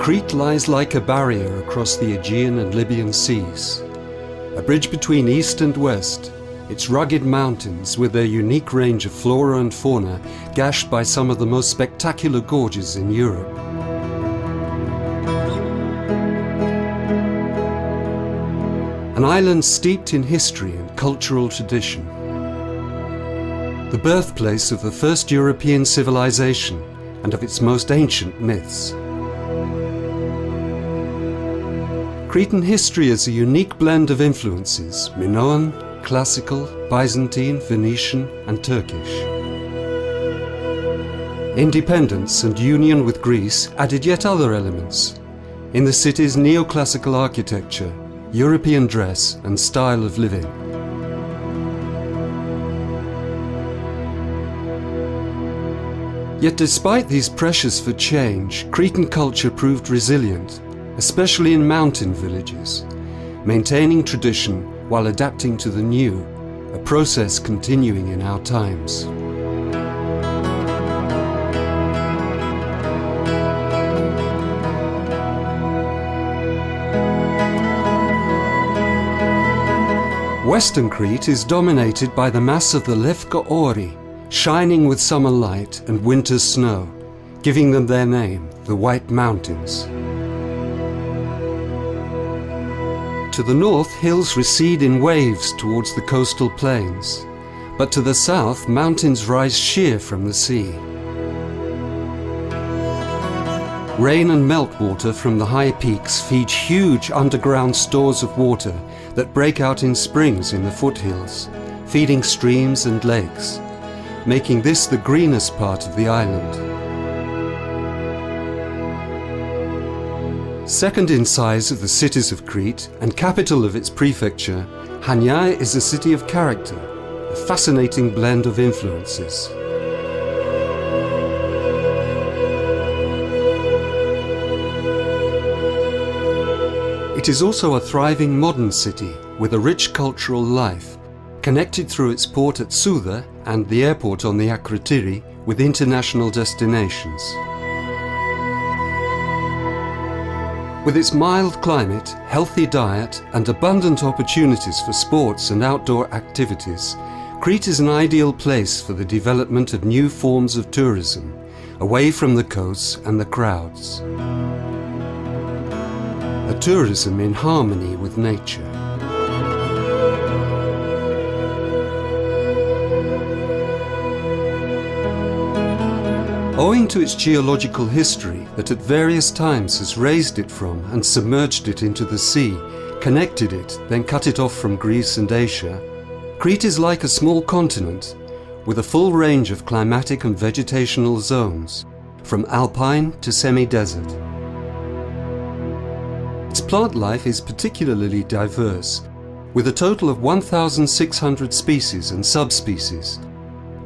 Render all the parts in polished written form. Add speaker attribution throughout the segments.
Speaker 1: Crete lies like a barrier across the Aegean and Libyan seas. A bridge between east and west, its rugged mountains with their unique range of flora and fauna gashed by some of the most spectacular gorges in Europe. An island steeped in history and cultural tradition. The birthplace of the first European civilization and of its most ancient myths. Cretan history is a unique blend of influences: Minoan, classical, Byzantine, Venetian and Turkish. Independence and union with Greece added yet other elements. In the city's neoclassical architecture, European dress and style of living. Yet despite these pressures for change, Cretan culture proved resilient, especially in mountain villages, maintaining tradition while adapting to the new, a process continuing in our times. Western Crete is dominated by the mass of the Lefka Ori, shining with summer light and winter's snow, giving them their name, the White Mountains. To the north, hills recede in waves towards the coastal plains, but to the south, mountains rise sheer from the sea. Rain and meltwater from the high peaks feed huge underground stores of water that break out in springs in the foothills, feeding streams and lakes, making this the greenest part of the island. Second in size of the cities of Crete and capital of its prefecture, Chania is a city of character, a fascinating blend of influences. It is also a thriving modern city with a rich cultural life, connected through its port at Souda and the airport on the Akrotiri with international destinations. With its mild climate, healthy diet and abundant opportunities for sports and outdoor activities, Crete is an ideal place for the development of new forms of tourism, away from the coasts and the crowds. A tourism in harmony with nature. Owing to its geological history that at various times has raised it from and submerged it into the sea, connected it, then cut it off from Greece and Asia, Crete is like a small continent with a full range of climatic and vegetational zones, from alpine to semi-desert. Its plant life is particularly diverse, with a total of 1,600 species and subspecies,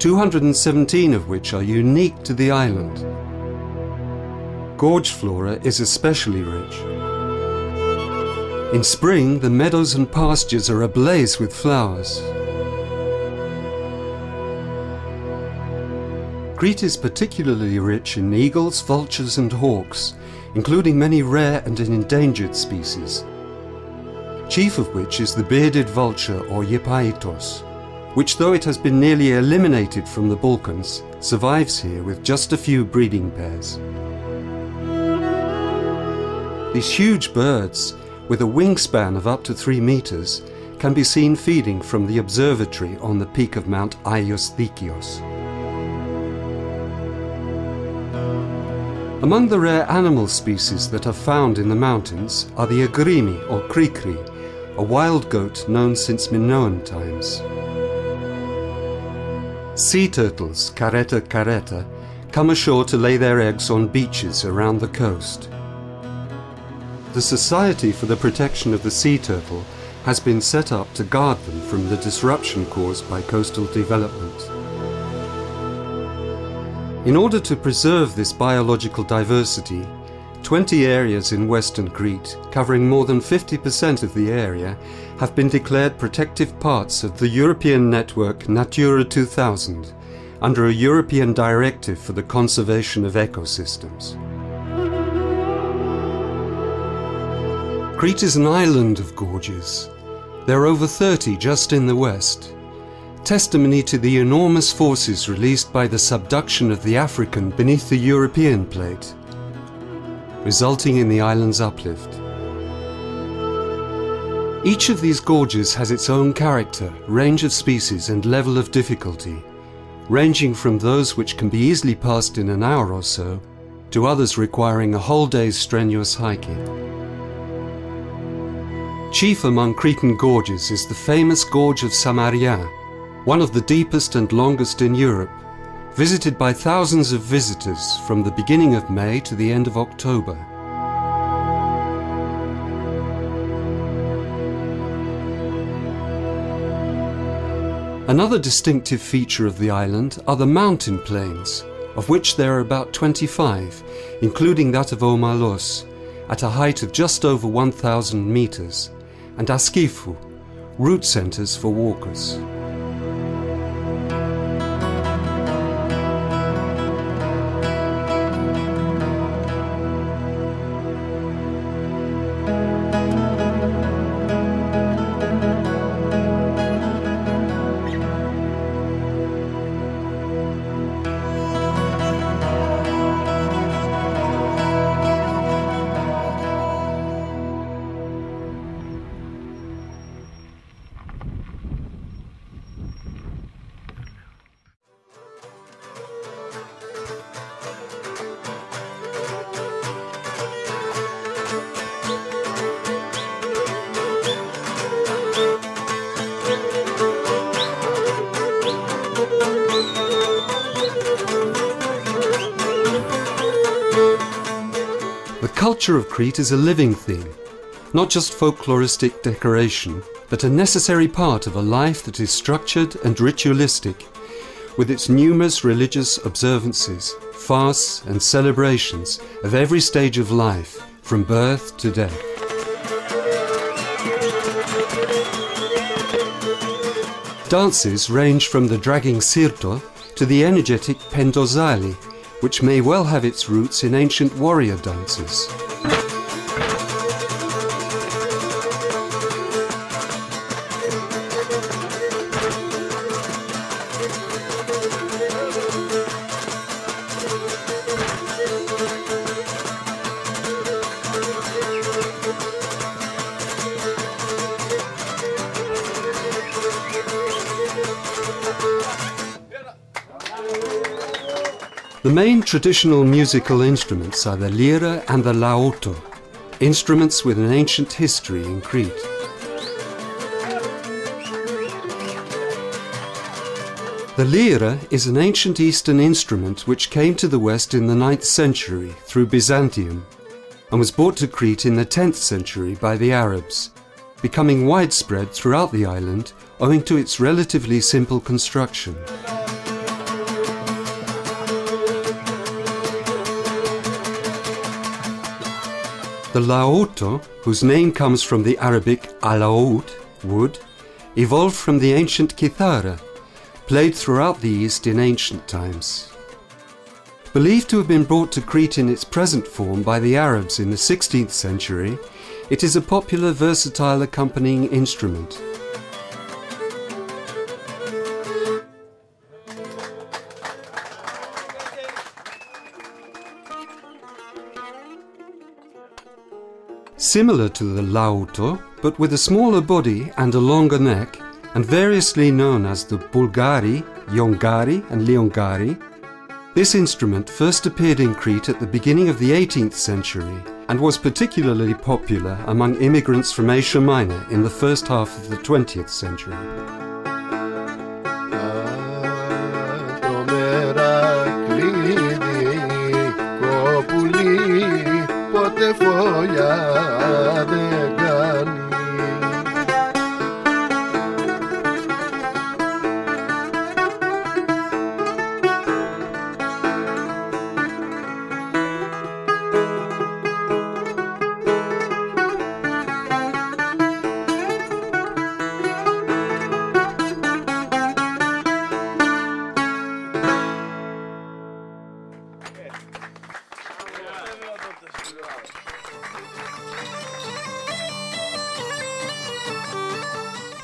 Speaker 1: 217 of which are unique to the island. Gorge flora is especially rich. In spring, the meadows and pastures are ablaze with flowers. Crete is particularly rich in eagles, vultures and hawks, including many rare and endangered species, chief of which is the bearded vulture or Yipaitos, which, though it has been nearly eliminated from the Balkans, survives here with just a few breeding pairs. These huge birds, with a wingspan of up to 3 meters, can be seen feeding from the observatory on the peak of Mount Aios Dikios. Among the rare animal species that are found in the mountains are the agrimi or krikri, a wild goat known since Minoan times. Sea turtles, caretta caretta, come ashore to lay their eggs on beaches around the coast. The Society for the Protection of the Sea Turtle has been set up to guard them from the disruption caused by coastal development. In order to preserve this biological diversity, 20 areas in Western Crete, covering more than 50% of the area, have been declared protective parts of the European network Natura 2000, under a European directive for the conservation of ecosystems. Crete is an island of gorges. There are over 30 just in the west, testimony to the enormous forces released by the subduction of the African beneath the European plate, resulting in the island's uplift. Each of these gorges has its own character, range of species and level of difficulty, ranging from those which can be easily passed in an hour or so, to others requiring a whole day's strenuous hiking. Chief among Cretan gorges is the famous Gorge of Samaria, one of the deepest and longest in Europe, visited by thousands of visitors from the beginning of May to the end of October. Another distinctive feature of the island are the mountain plains, of which there are about 25, including that of Omalos, at a height of just over 1,000 meters, and Askifu, route centers for walkers. The culture of Crete is a living thing, not just folkloristic decoration, but a necessary part of a life that is structured and ritualistic, with its numerous religious observances, fasts and celebrations of every stage of life, from birth to death. Dances range from the dragging sirto to the energetic pendozali, which may well have its roots in ancient warrior dances. The main traditional musical instruments are the lyra and the laoto, instruments with an ancient history in Crete. The lyra is an ancient Eastern instrument which came to the West in the 9th century through Byzantium and was brought to Crete in the 10th century by the Arabs, becoming widespread throughout the island owing to its relatively simple construction. The laoto, whose name comes from the Arabic alaout, wood, evolved from the ancient kithara, played throughout the East in ancient times. Believed to have been brought to Crete in its present form by the Arabs in the 16th century, it is a popular versatile accompanying instrument. Similar to the laoto, but with a smaller body and a longer neck, and variously known as the bulgari, yongari and liongari, this instrument first appeared in Crete at the beginning of the 18th century and was particularly popular among immigrants from Asia Minor in the first half of the 20th century.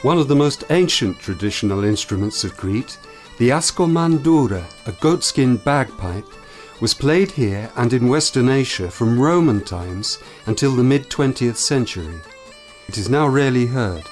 Speaker 1: One of the most ancient traditional instruments of Crete, the askomandura, a goatskin bagpipe, was played here and in Western Asia from Roman times until the mid-20th century. It is now rarely heard.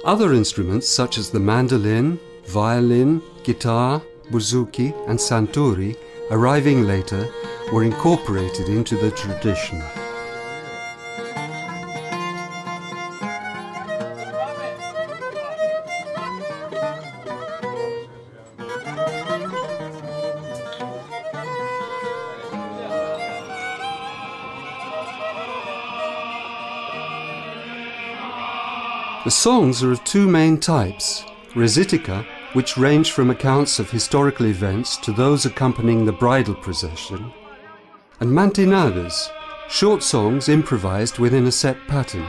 Speaker 1: Other instruments such as the mandolin, violin, guitar, bouzouki and santuri, arriving later, were incorporated into the tradition. The songs are of two main types, resitica, which range from accounts of historical events to those accompanying the bridal procession, and mantinadas, short songs improvised within a set pattern.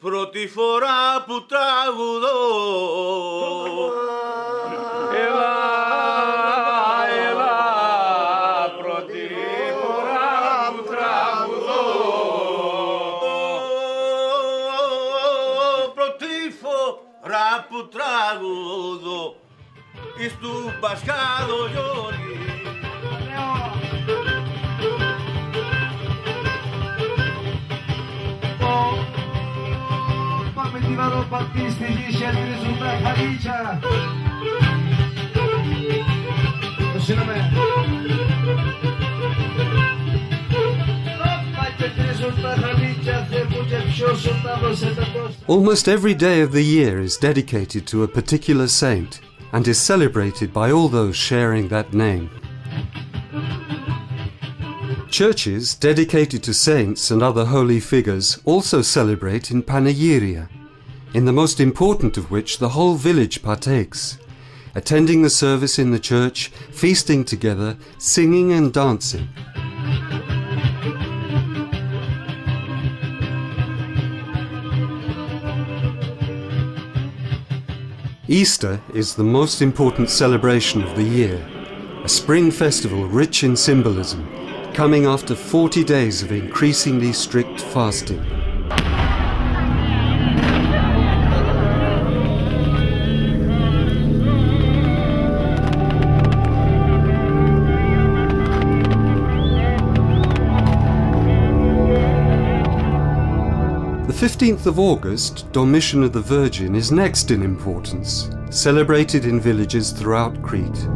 Speaker 2: Πρώτη φορά που τραγουδώ, έλα, έλα, πρώτη φορά που τραγουδώ, πρώτη φορά που τραγουδώ, εις του Πασχάδο Γιώργη.
Speaker 1: Almost every day of the year is dedicated to a particular saint and is celebrated by all those sharing that name. Churches dedicated to saints and other holy figures also celebrate in Panegyria, in the most important of which the whole village partakes, attending the service in the church, feasting together, singing and dancing. Easter is the most important celebration of the year, a spring festival rich in symbolism, coming after 40 days of increasingly strict fasting. The 15th of August, Domitian of the Virgin, is next in importance, celebrated in villages throughout Crete.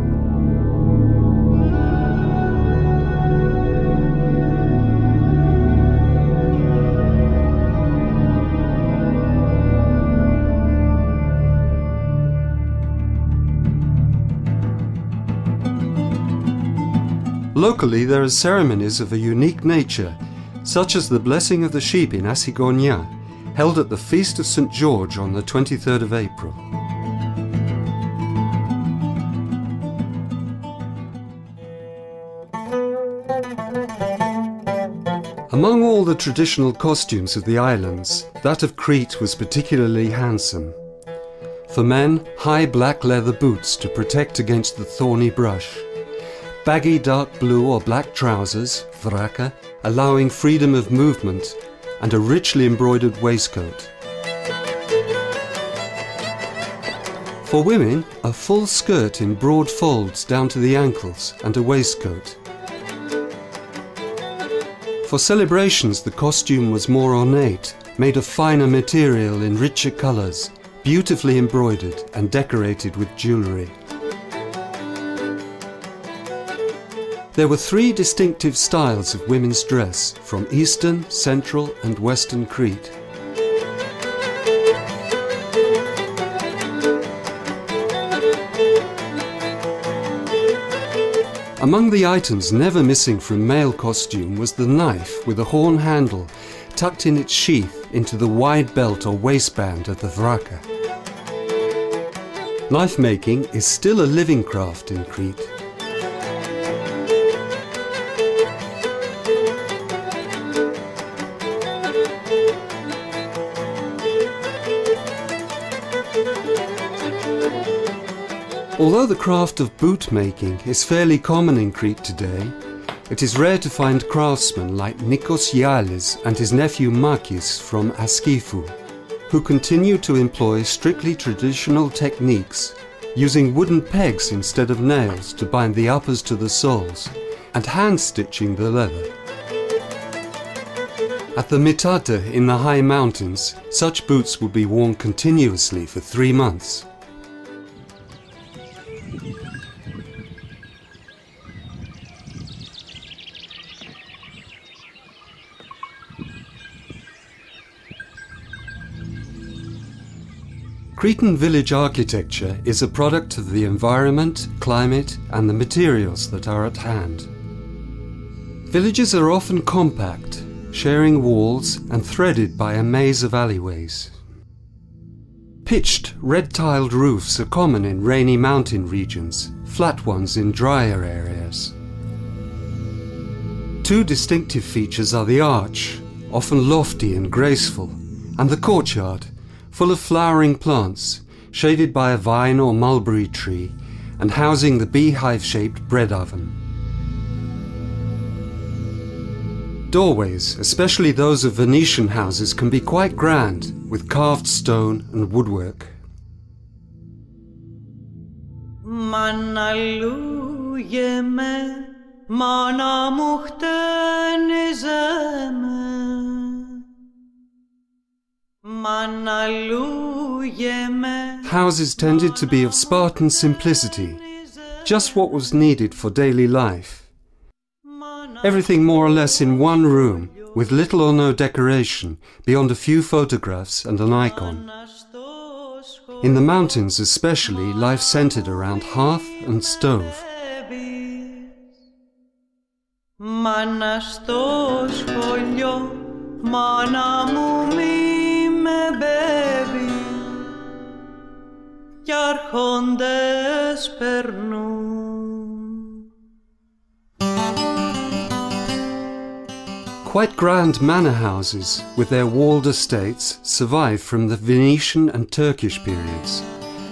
Speaker 1: Locally, there are ceremonies of a unique nature, such as the blessing of the sheep in Asigonia, held at the Feast of St. George on the 23rd of April. Among all the traditional costumes of the islands, that of Crete was particularly handsome. For men, high black leather boots to protect against the thorny brush, baggy dark blue or black trousers, vraka, allowing freedom of movement, and a richly embroidered waistcoat. For women, a full skirt in broad folds down to the ankles and a waistcoat. For celebrations, the costume was more ornate, made of finer material in richer colours, beautifully embroidered and decorated with jewellery. There were three distinctive styles of women's dress from Eastern, Central and Western Crete. Among the items never missing from male costume was the knife with a horn handle, tucked in its sheath into the wide belt or waistband of the vraka. Knife making is still a living craft in Crete. Although the craft of boot making is fairly common in Crete today, it is rare to find craftsmen like Nikos Gialis and his nephew Makis from Askifu, who continue to employ strictly traditional techniques, using wooden pegs instead of nails to bind the uppers to the soles, and hand-stitching the leather. At the Mitata in the high mountains, such boots would be worn continuously for 3 months. Cretan village architecture is a product of the environment, climate, and the materials that are at hand. Villages are often compact, sharing walls and threaded by a maze of alleyways. Pitched, red-tiled roofs are common in rainy mountain regions, flat ones in drier areas. Two distinctive features are the arch, often lofty and graceful, and the courtyard, full of flowering plants, shaded by a vine or mulberry tree, and housing the beehive-shaped bread oven. Doorways, especially those of Venetian houses, can be quite grand, with carved stone and woodwork. Houses tended to be of Spartan simplicity, just what was needed for daily life. Everything more or less in one room, with little or no decoration, beyond a few photographs and an icon. In the mountains especially, life centered around hearth and stove. Quite grand manor houses, with their walled estates, survive from the Venetian and Turkish periods,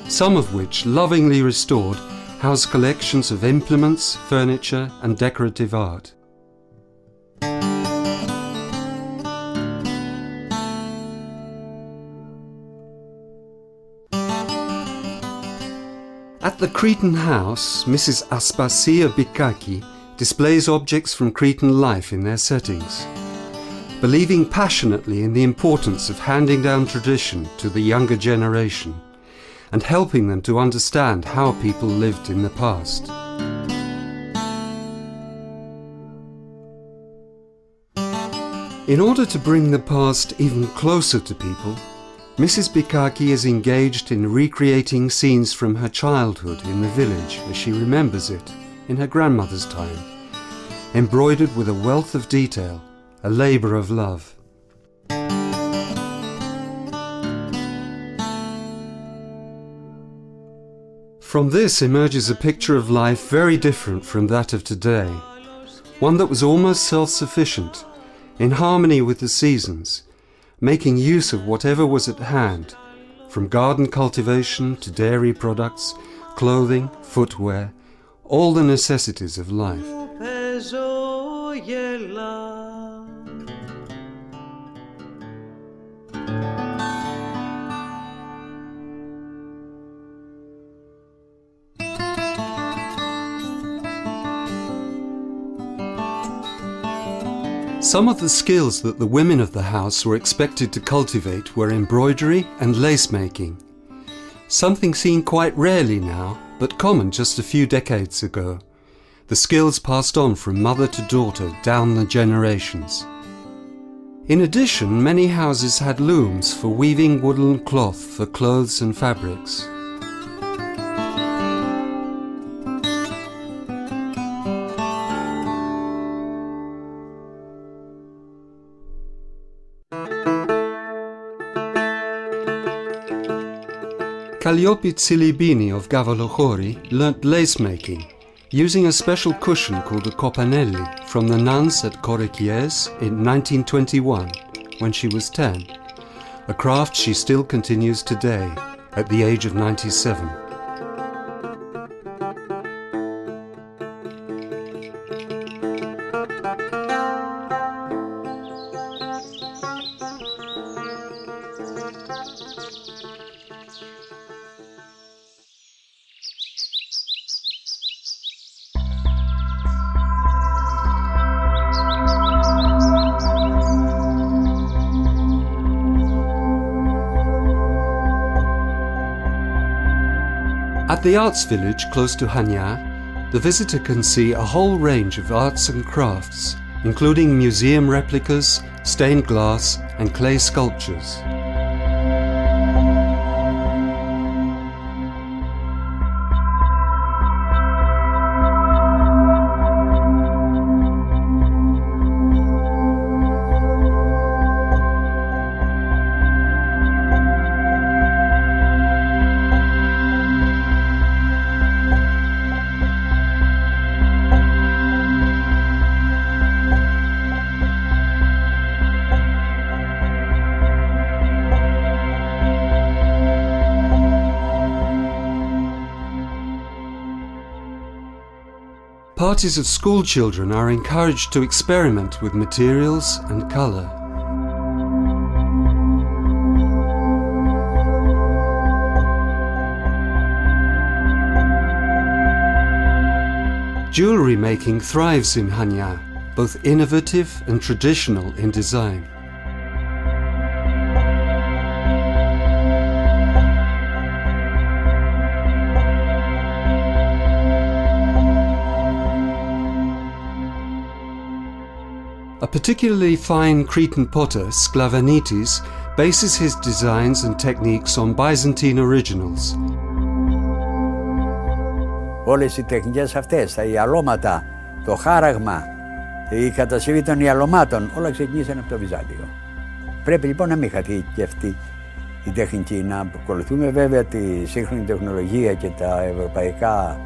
Speaker 1: some of which, lovingly restored, house collections of implements, furniture and decorative art. At the Cretan house, Mrs. Aspasia Bikaki displays objects from Cretan life in their settings, believing passionately in the importance of handing down tradition to the younger generation and helping them to understand how people lived in the past. In order to bring the past even closer to people, Mrs. Bikaki is engaged in recreating scenes from her childhood in the village as she remembers it in her grandmother's time, embroidered with a wealth of detail, a labour of love. From this emerges a picture of life very different from that of today, one that was almost self-sufficient, in harmony with the seasons, making use of whatever was at hand, from garden cultivation to dairy products, clothing, footwear, all the necessities of life. Some of the skills that the women of the house were expected to cultivate were embroidery and lace making, something seen quite rarely now, but common just a few decades ago, the skills passed on from mother to daughter down the generations. In addition, many houses had looms for weaving woolen cloth for clothes and fabrics. Kalliopi Tsilibini of Gavalochori learnt lace making, using a special cushion called the copanelli from the nuns at Korekies in 1921, when she was 10, a craft she still continues today, at the age of 97. At the Arts Village close to Chania, the visitor can see a whole range of arts and crafts, including museum replicas, stained glass and clay sculptures. Parties of school children are encouraged to experiment with materials and colour. Jewellery making thrives in Chania, both innovative and traditional in design. A particularly fine Cretan potter, Sklavenitis, bases his designs and techniques on Byzantine originals.
Speaker 3: Όλες οι τεχνικές αυτές, τα ιαλώματα, το χάραγμα, η κατασκευή των ιαλωμάτων, όλα ξεκίνησαν από το Βυζάντιο. Πρέπει λοιπόν να μην χαθεί και αυτή η τεχνική, να ακολουθούμε βέβαια τη σύγχρονη τεχνολογία και τα ευρωπαϊκά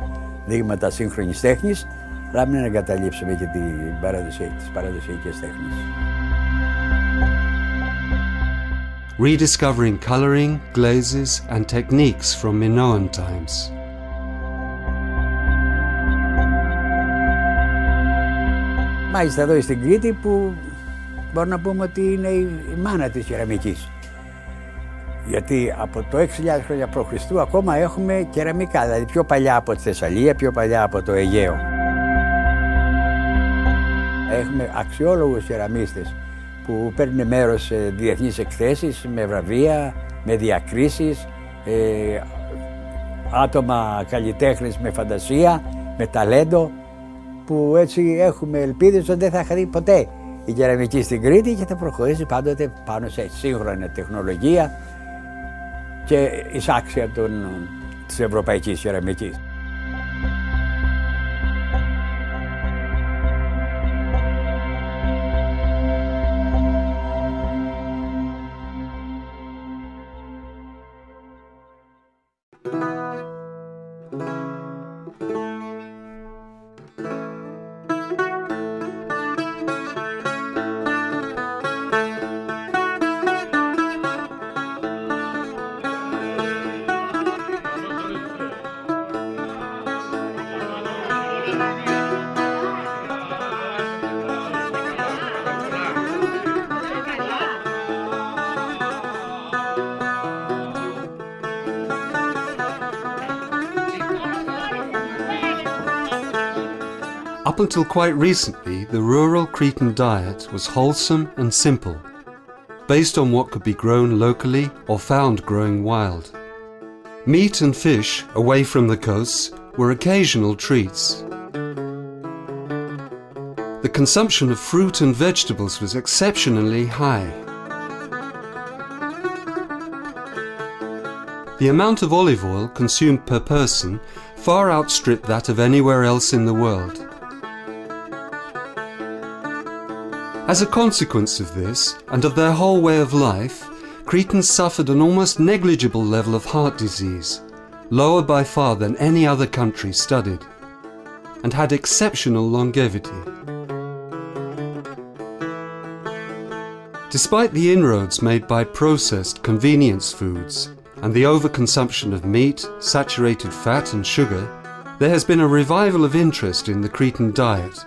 Speaker 3: δείγματα σύγχρονης τέχνης, αλλά μην εγκαταλείψουμε και τις παραδοσιακές τέχνες.
Speaker 1: Rediscovering colouring, glazes and techniques from Minoan times.
Speaker 3: Μάλιστα εδώ στην Κρήτη που μπορούμε να πούμε ότι είναι η μάνα της κεραμικής. Γιατί από το 6.000 χρόνια π.Χ. ακόμα έχουμε κεραμικά, δηλαδή πιο παλιά από τη Θεσσαλία, πιο παλιά από το Αιγαίο. Έχουμε αξιόλογους κεραμίστες που παίρνουν μέρος σε διεθνείς εκθέσεις, με βραβεία, με διακρίσεις, άτομα καλλιτέχνες με φαντασία, με ταλέντο, που έτσι έχουμε ελπίδες ότι δεν θα χαθεί ποτέ η κεραμική στην Κρήτη και θα προχωρήσει πάντοτε πάνω σε σύγχρονη τεχνολογία και εισάξια της ευρωπαϊκής κεραμικής.
Speaker 1: Up until quite recently, the rural Cretan diet was wholesome and simple, based on what could be grown locally or found growing wild. Meat and fish, away from the coasts, were occasional treats. The consumption of fruit and vegetables was exceptionally high. The amount of olive oil consumed per person far outstripped that of anywhere else in the world. As a consequence of this, and of their whole way of life, Cretans suffered an almost negligible level of heart disease, lower by far than any other country studied, and had exceptional longevity. Despite the inroads made by processed convenience foods and the overconsumption of meat, saturated fat and sugar, there has been a revival of interest in the Cretan diet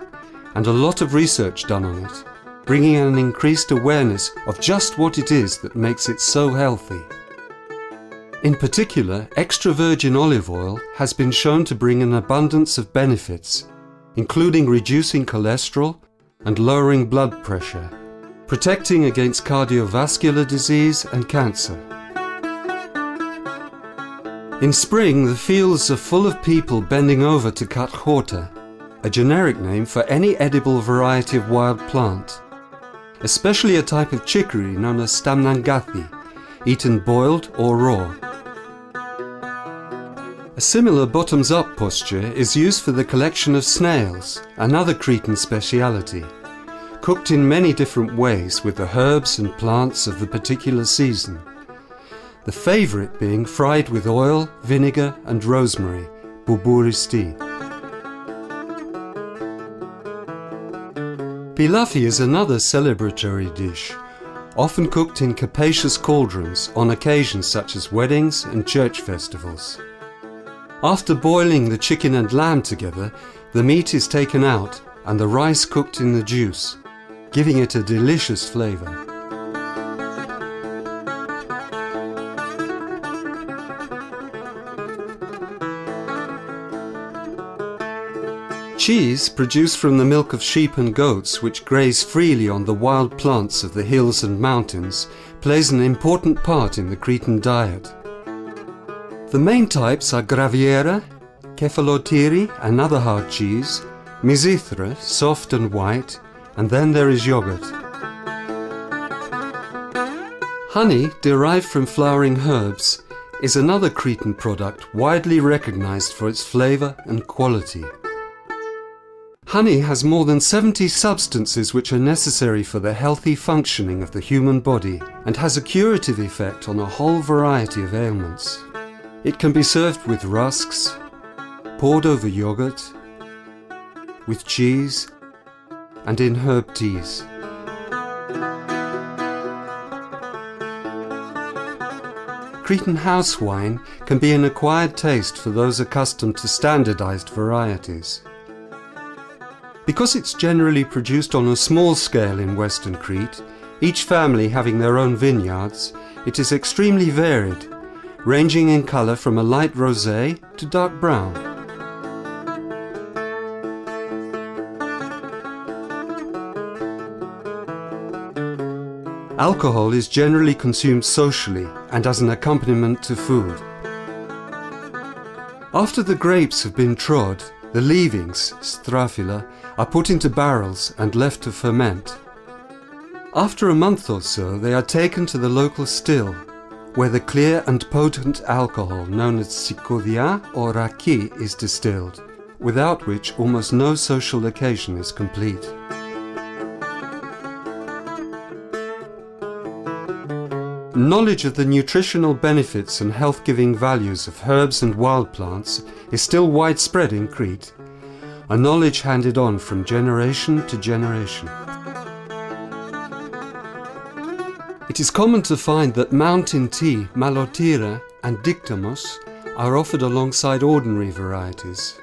Speaker 1: and a lot of research done on it, bringing an increased awareness of just what it is that makes it so healthy. In particular, extra virgin olive oil has been shown to bring an abundance of benefits, including reducing cholesterol and lowering blood pressure, protecting against cardiovascular disease and cancer. In spring, the fields are full of people bending over to cut horta, a generic name for any edible variety of wild plant, especially a type of chicory known as stamnangathi, eaten boiled or raw. A similar bottoms-up posture is used for the collection of snails, another Cretan speciality, cooked in many different ways with the herbs and plants of the particular season. The favourite being fried with oil, vinegar and rosemary, bouburisti. Pilafi is another celebratory dish, often cooked in capacious cauldrons on occasions such as weddings and church festivals. After boiling the chicken and lamb together, the meat is taken out and the rice cooked in the juice, giving it a delicious flavour. Cheese, produced from the milk of sheep and goats which graze freely on the wild plants of the hills and mountains, plays an important part in the Cretan diet. The main types are graviera, kefalotiri, another hard cheese, mizithra, soft and white, and then there is yogurt. Honey, derived from flowering herbs, is another Cretan product widely recognized for its flavor and quality. Honey has more than 70 substances which are necessary for the healthy functioning of the human body and has a curative effect on a whole variety of ailments. It can be served with rusks, poured over yogurt, with cheese, and in herb teas. Cretan house wine can be an acquired taste for those accustomed to standardized varieties. Because it's generally produced on a small scale in Western Crete, each family having their own vineyards, it is extremely varied, ranging in colour from a light rosé to dark brown. Alcohol is generally consumed socially and as an accompaniment to food. After the grapes have been trod, the leavings, straphila, are put into barrels and left to ferment. After a month or so, they are taken to the local still, where the clear and potent alcohol known as sikodia or raki is distilled, without which almost no social occasion is complete. Knowledge of the nutritional benefits and health-giving values of herbs and wild plants is still widespread in Crete, a knowledge handed on from generation to generation. It is common to find that mountain tea, malotira and dictamos are offered alongside ordinary varieties.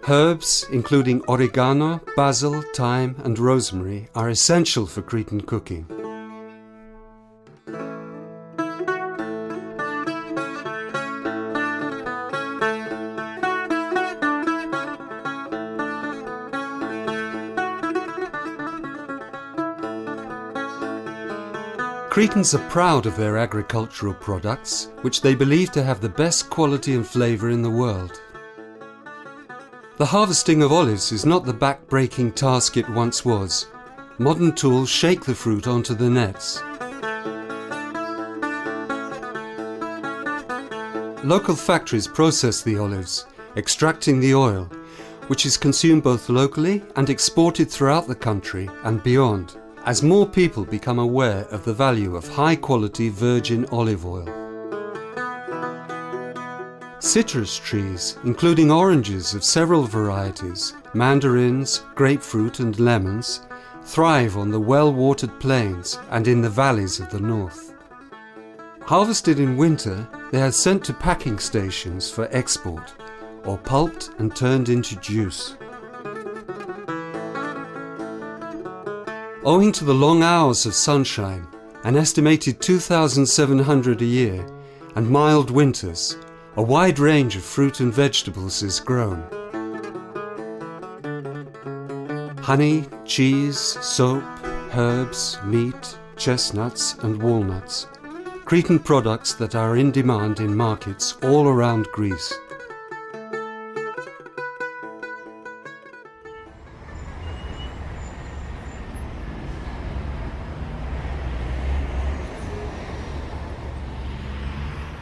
Speaker 1: Herbs, including oregano, basil, thyme and rosemary, are essential for Cretan cooking. Cretans are proud of their agricultural products, which they believe to have the best quality and flavour in the world. The harvesting of olives is not the back-breaking task it once was. Modern tools shake the fruit onto the nets. Local factories process the olives, extracting the oil, which is consumed both locally and exported throughout the country and beyond, as more people become aware of the value of high-quality virgin olive oil. Citrus trees, including oranges of several varieties, mandarins, grapefruit and lemons, thrive on the well-watered plains and in the valleys of the north. Harvested in winter, they are sent to packing stations for export, or pulped and turned into juice. Owing to the long hours of sunshine, an estimated 2,700 a year, and mild winters, a wide range of fruit and vegetables is grown. Honey, cheese, soap, herbs, meat, chestnuts and walnuts, Cretan products that are in demand in markets all around Greece.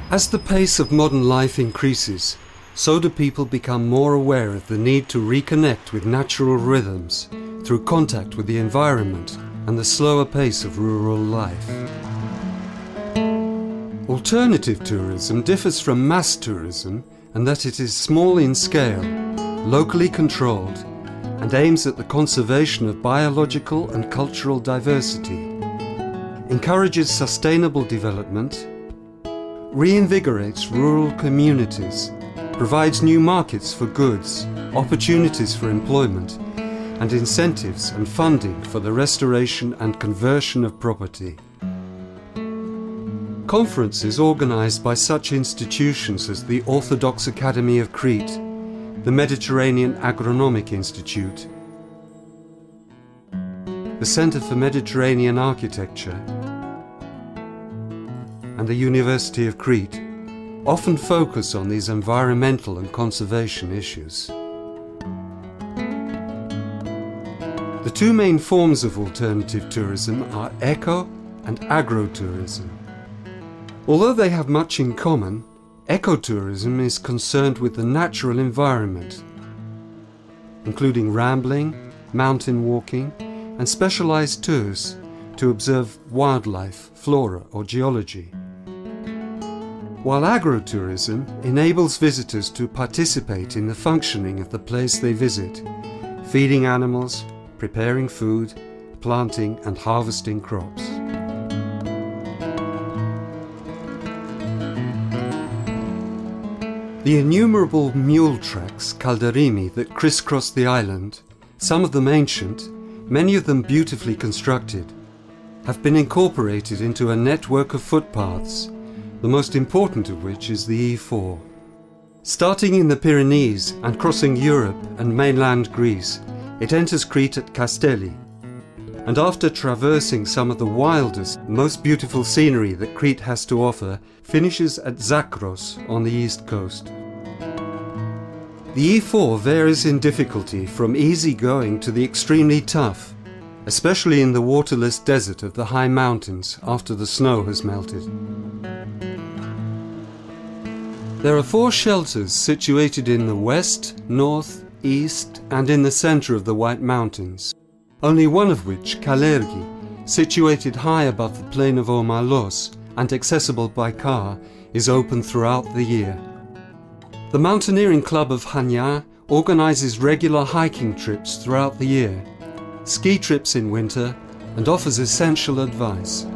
Speaker 1: As the pace of modern life increases, so do people become more aware of the need to reconnect with natural rhythms through contact with the environment and the slower pace of rural life. Alternative tourism differs from mass tourism in that it is small in scale, locally controlled, and aims at the conservation of biological and cultural diversity, encourages sustainable development, reinvigorates rural communities, provides new markets for goods, opportunities for employment, and incentives and funding for the restoration and conversion of property. Conferences organised by such institutions as the Orthodox Academy of Crete, the Mediterranean Agronomic Institute, the Centre for Mediterranean Architecture, and the University of Crete often focus on these environmental and conservation issues. The two main forms of alternative tourism are eco and agro-tourism. Although they have much in common, ecotourism is concerned with the natural environment, including rambling, mountain walking, and specialized tours to observe wildlife, flora, or geology. While agro-tourism enables visitors to participate in the functioning of the place they visit, feeding animals, preparing food, planting and harvesting crops. The innumerable mule tracks, calderimi, that crisscross the island, some of them ancient, many of them beautifully constructed, have been incorporated into a network of footpaths, the most important of which is the E4. Starting in the Pyrenees and crossing Europe and mainland Greece, it enters Crete at Castelli, and after traversing some of the wildest, most beautiful scenery that Crete has to offer, finishes at Zakros on the east coast. The E4 varies in difficulty from easy going to the extremely tough, especially in the waterless desert of the high mountains after the snow has melted. There are 4 shelters situated in the west, north, east and in the centre of the White Mountains, only one of which, Kalergi, situated high above the plain of Omalos and accessible by car, is open throughout the year. The Mountaineering Club of Chania organises regular hiking trips throughout the year, ski trips in winter, and offers essential advice.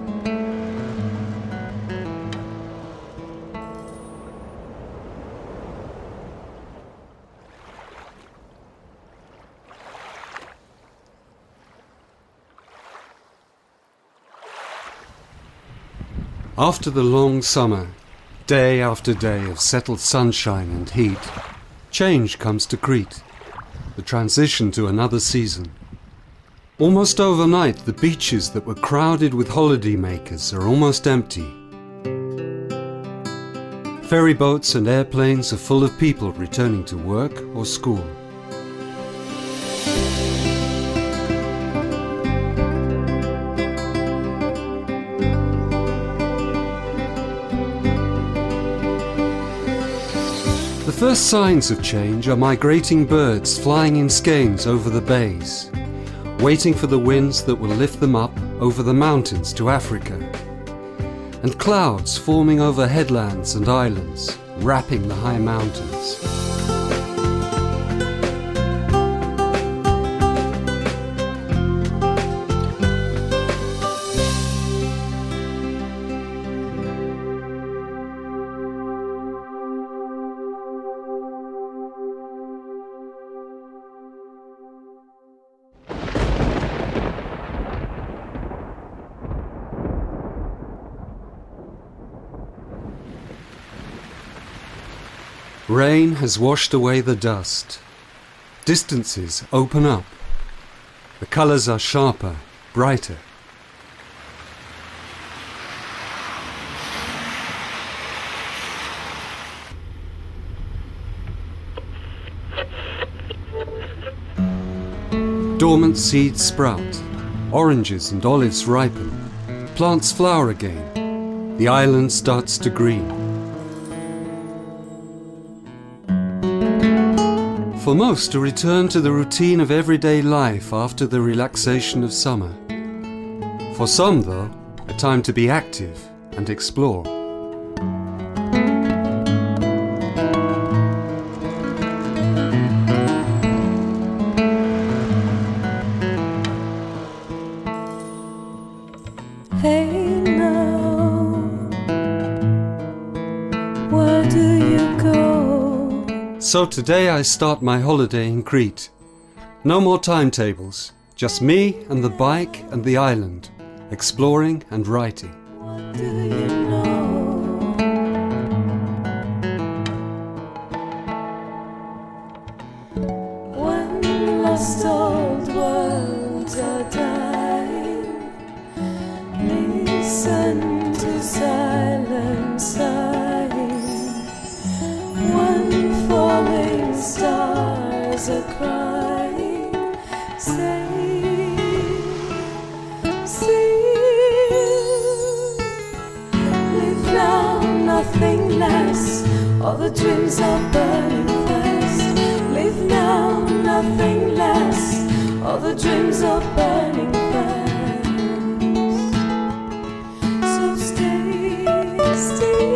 Speaker 1: After the long summer, day after day of settled sunshine and heat, change comes to Crete, the transition to another season. Almost overnight, the beaches that were crowded with holidaymakers are almost empty. Ferry boats and airplanes are full of people returning to work or school. The first signs of change are migrating birds flying in skeins over the bays, waiting for the winds that will lift them up over the mountains to Africa, and clouds forming over headlands and islands, wrapping the high mountains. Rain has washed away the dust. Distances open up. The colours are sharper, brighter. Dormant seeds sprout. Oranges and olives ripen. Plants flower again. The island starts to green. For most, a return to the routine of everyday life after the relaxation of summer. For some, though, a time to be active and explore.
Speaker 4: Hey now, where do you go?
Speaker 1: So today I start my holiday in Crete. No more timetables, just me and the bike and the island, exploring and writing.
Speaker 4: What do you know? When lost old worlds are dying, listen to silence sighing. When falling stars are crying, say, live now, nothing less. All the dreams are burning fast. Live now, nothing less. All the dreams are burning fast. So stay still.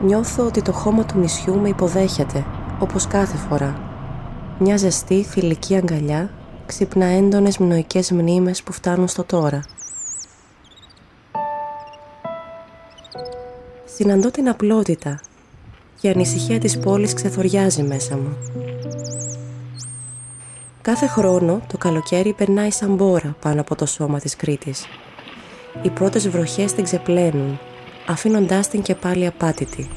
Speaker 5: Νιώθω ότι το χώμα του νησιού με υποδέχεται, όπως κάθε φορά. Μια ζεστή, φιλική αγκαλιά ξυπνά έντονες μνοικές μνήμες που φτάνουν στο τώρα. Συναντώ την απλότητα και η ανησυχία της πόλης ξεθοριάζει μέσα μου. Κάθε χρόνο το καλοκαίρι περνάει σαν μπόρα πάνω από το σώμα της Κρήτης. Οι πρώτες βροχές την ξεπλένουν, αφήνοντάς την και πάλι απάτητη.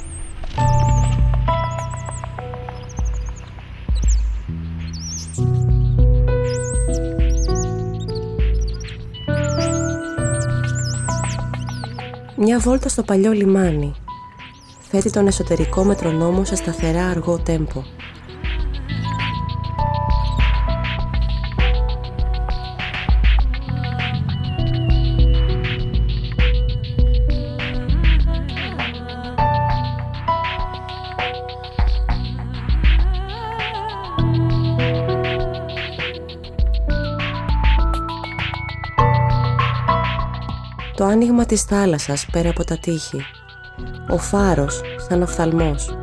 Speaker 5: Μια βόλτα στο παλιό λιμάνι θέτει τον εσωτερικό μετρονόμο σε σταθερά αργό τέμπο. Το άνοιγμα της θάλασσας πέρα από τα τείχη. Ο φάρος σαν οφθαλμός.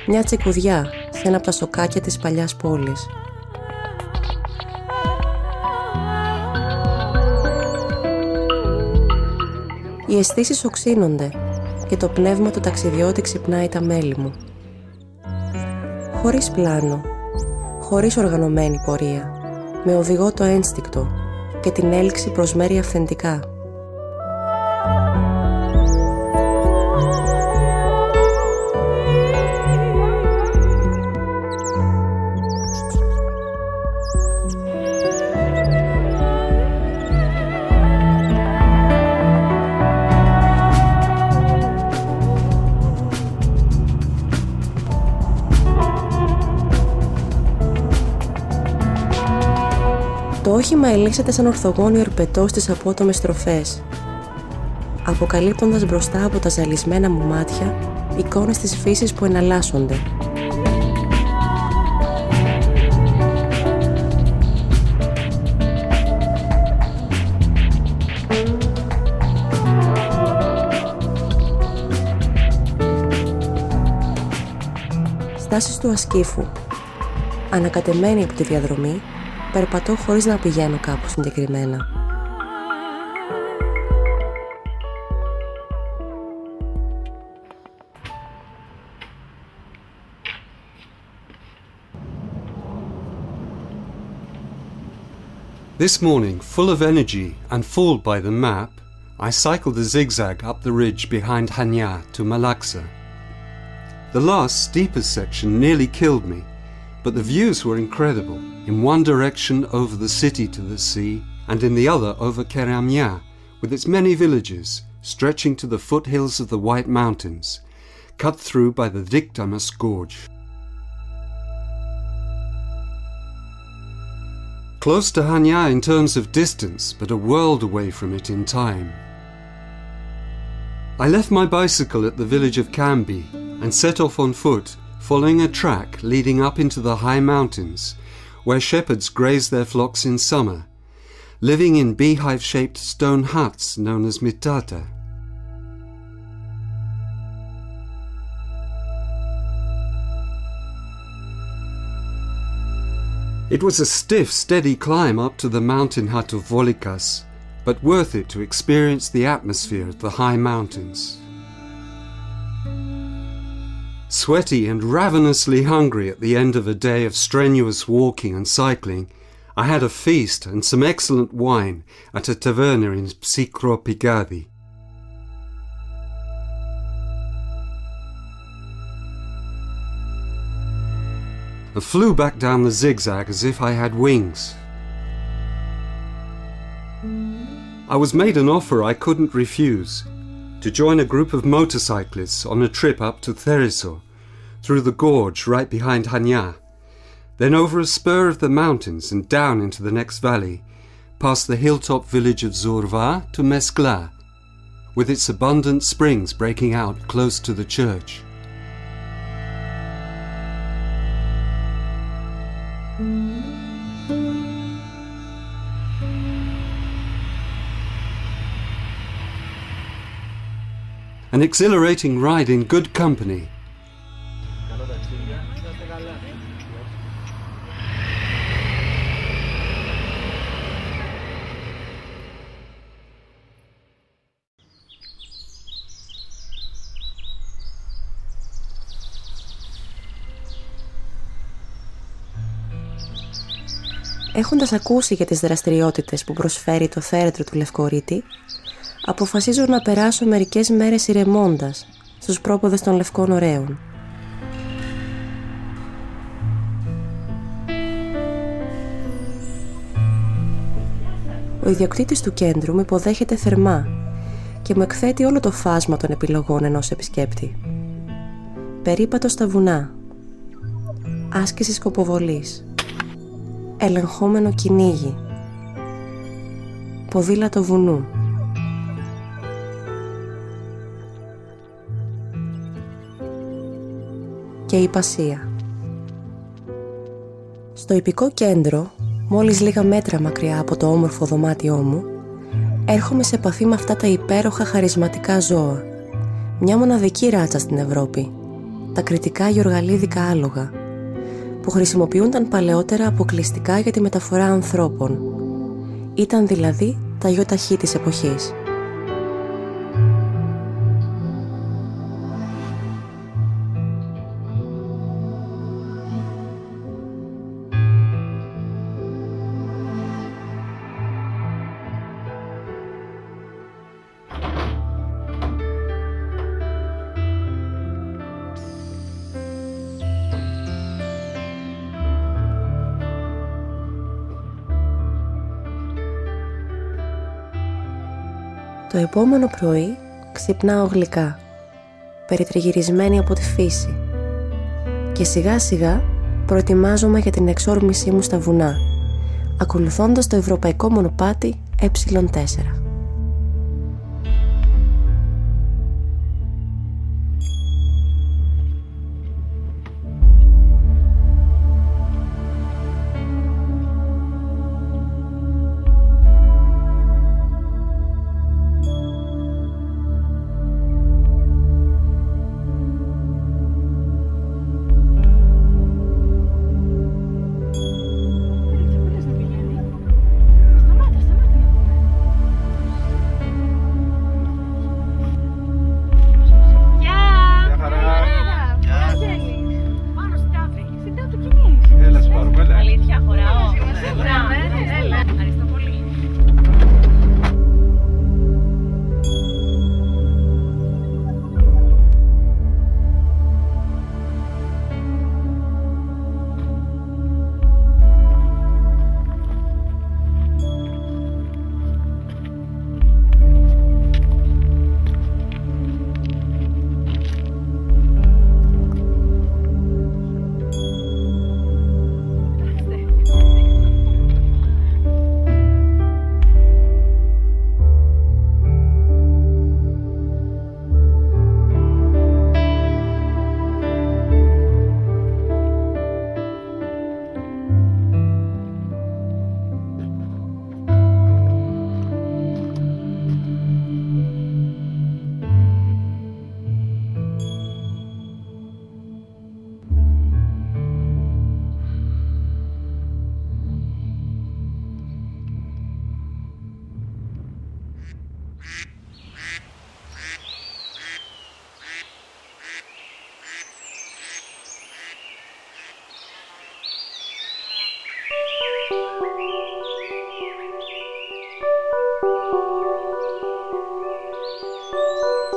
Speaker 5: Μια τσικουδιά σε ένα από τα σοκάκια της παλιάς πόλης. Οι αισθήσεις οξύνονται και το πνεύμα του ταξιδιώτη ξυπνάει τα μέλη μου. Χωρίς πλάνο, χωρίς οργανωμένη πορεία, με οδηγό το ένστικτο και την έλξη προς μέρη αυθεντικά. Το όχημα ελήξεται σαν ορθογώνιο ερπετό στις απότομες στροφές, αποκαλύπτοντας μπροστά από τα ζαλισμένα μου μάτια εικόνες της φύσης που εναλλάσσονται. Στάσεις του ασκήφου. Ανακατεμένη από τη διαδρομή, περπατώ χωρίς να πηγαίνω κάπου συγκεκριμένα.
Speaker 1: This morning, full of energy and fooled by the map, I cycled the zigzag up the ridge behind Chania to Malaxa. The last, steepest section nearly killed me, but the views were incredible. In one direction over the city to the sea, and in the other over Keramia, with its many villages, stretching to the foothills of the White Mountains, cut through by the Dikdamas Gorge. Close to Chania in terms of distance, but a world away from it in time. I left my bicycle at the village of Cambi and set off on foot, following a track leading up into the high mountains, where shepherds graze their flocks in summer, living in beehive-shaped stone huts known as mitata. It was a stiff, steady climb up to the mountain hut of Volikas, but worth it to experience the atmosphere of the high mountains. Sweaty and ravenously hungry at the end of a day of strenuous walking and cycling, I had a feast and some excellent wine at a taverna in Psychropigadi. I flew back down the zigzag as if I had wings. I was made an offer I couldn't refuse, to join a group of motorcyclists on a trip up to Theriso, through the gorge right behind Chania, then over a spur of the mountains and down into the next valley, past the hilltop village of Zorva to Meskla, with its abundant springs breaking out close to the church. An exhilarating ride in good company.
Speaker 5: Έχοντας ακούσει για τις δραστηριότητες που προσφέρει το θέρετρο του Λευκορίτη, αποφασίζω να περάσω μερικές μέρες ηρεμώντας στους πρόποδες των Λευκών Ωραίων. Ο ιδιοκτήτης του κέντρου με υποδέχεται θερμά και μου εκθέτει όλο το φάσμα των επιλογών ενός επισκέπτη. Περίπατο στα βουνά, άσκηση σκοποβολής, ελεγχόμενο κυνήγι, ποδήλατο βουνού. Και η Πασία. Στο ιππικό κέντρο, μόλις λίγα μέτρα μακριά από το όμορφο δωμάτιό μου, έρχομαι σε επαφή με αυτά τα υπέροχα χαρισματικά ζώα. Μια μοναδική ράτσα στην Ευρώπη, τα κρητικά γεωργαλίδικα άλογα, που χρησιμοποιούνταν παλαιότερα αποκλειστικά για τη μεταφορά ανθρώπων. Ήταν δηλαδή τα γιοταχή της εποχής. Το επόμενο πρωί ξυπνάω γλυκά, περιτριγυρισμένη από τη φύση, και σιγά σιγά προετοιμάζομαι για την εξόρμησή μου στα βουνά, ακολουθώντας το ευρωπαϊκό μονοπάτι Ε4.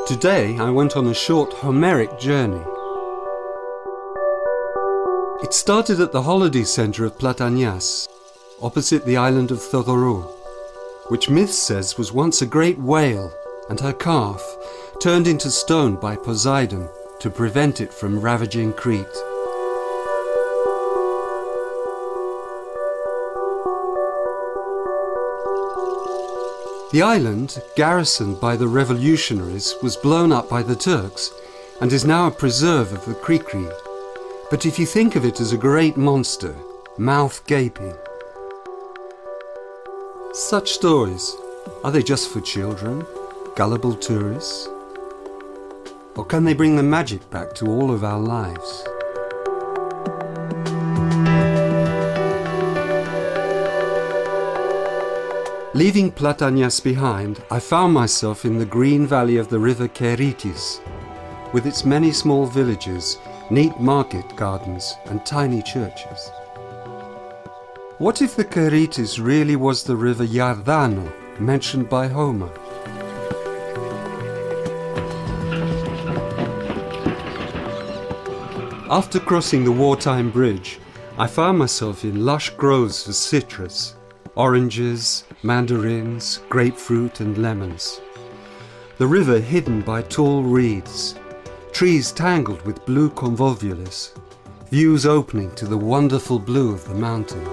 Speaker 1: Today I went on a short Homeric journey. It started at the holiday centre of Platanias, opposite the island of Thothorou, which myth says was once a great whale and her calf turned into stone by Poseidon to prevent it from ravaging Crete. The island, garrisoned by the revolutionaries, was blown up by the Turks and is now a preserve of the Crete. But if you think of it as a great monster, mouth gaping. Such stories, are they just for children, gullible tourists? Or can they bring the magic back to all of our lives? Leaving Platanias behind, I found myself in the green valley of the river Crete, with its many small villages, neat market gardens and tiny churches. What if the Crete really was the river Iardano, mentioned by Homer? After crossing the wartime bridge, I found myself in lush groves of citrus, oranges, mandarins, grapefruit and lemons. The river hidden by tall reeds, trees tangled with blue convolvulus, views opening to the wonderful blue of the mountain.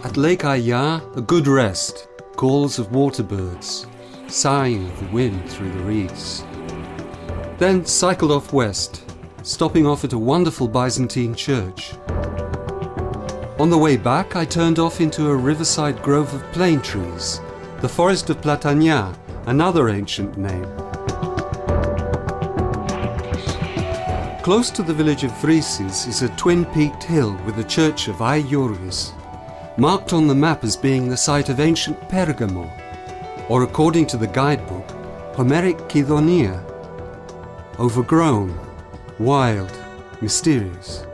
Speaker 1: At Lake Aya, a good rest, calls of water birds, sighing of the wind through the reeds. Then cycled off west, stopping off at a wonderful Byzantine church. On the way back, I turned off into a riverside grove of plane trees, the forest of Platania, another ancient name. Close to the village of Vrisis is a twin-peaked hill with the church of Aiorgis, marked on the map as being the site of ancient Pergamo, or according to the guidebook, Homeric Kydonia, overgrown, wild, mysterious.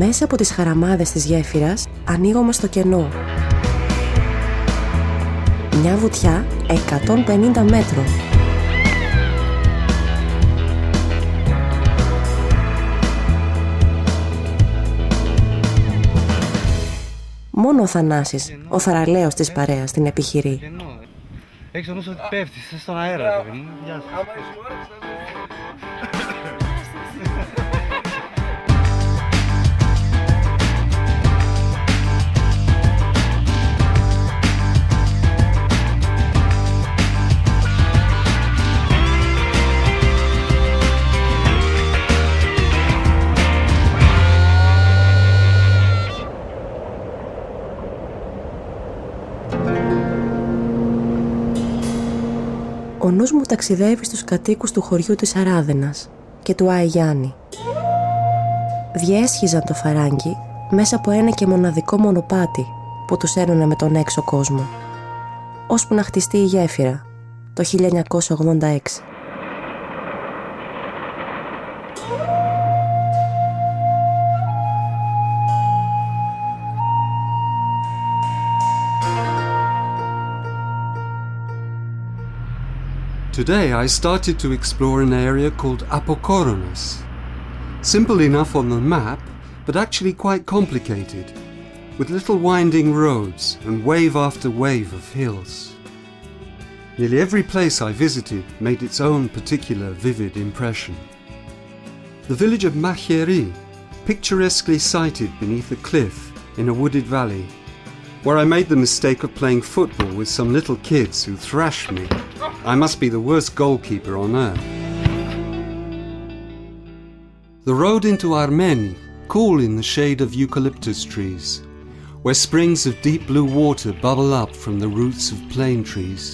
Speaker 5: Μέσα από τις χαραμάδες της γέφυρας ανοίγομαι στο κενό. Μια βουτιά 150 μέτρων. Μόνο ο Θανάσης, ο θαραλέος της παρέας, την επιχειρεί.
Speaker 6: Έχεις το νους ότι πέφτεις στον αέρα, παιδί μου. Γεια σου.
Speaker 5: Ο νους μου ταξιδεύει στους κατοίκους του χωριού της Αράδενας και του Άι Γιάννη. Διέσχιζαν το φαράγγι μέσα από ένα και μοναδικό μονοπάτι που τους ένωνε με τον έξω κόσμο, ώσπου να χτιστεί η γέφυρα το 1986.
Speaker 1: Today I started to explore an area called Apokoronas. Simple enough on the map, but actually quite complicated, with little winding roads and wave after wave of hills. Nearly every place I visited made its own particular vivid impression. The village of Macheri, picturesquely sited beneath a cliff in a wooded valley, where I made the mistake of playing football with some little kids who thrashed me. I must be the worst goalkeeper on earth. The road into Armeni, cool in the shade of eucalyptus trees, where springs of deep blue water bubble up from the roots of plane trees.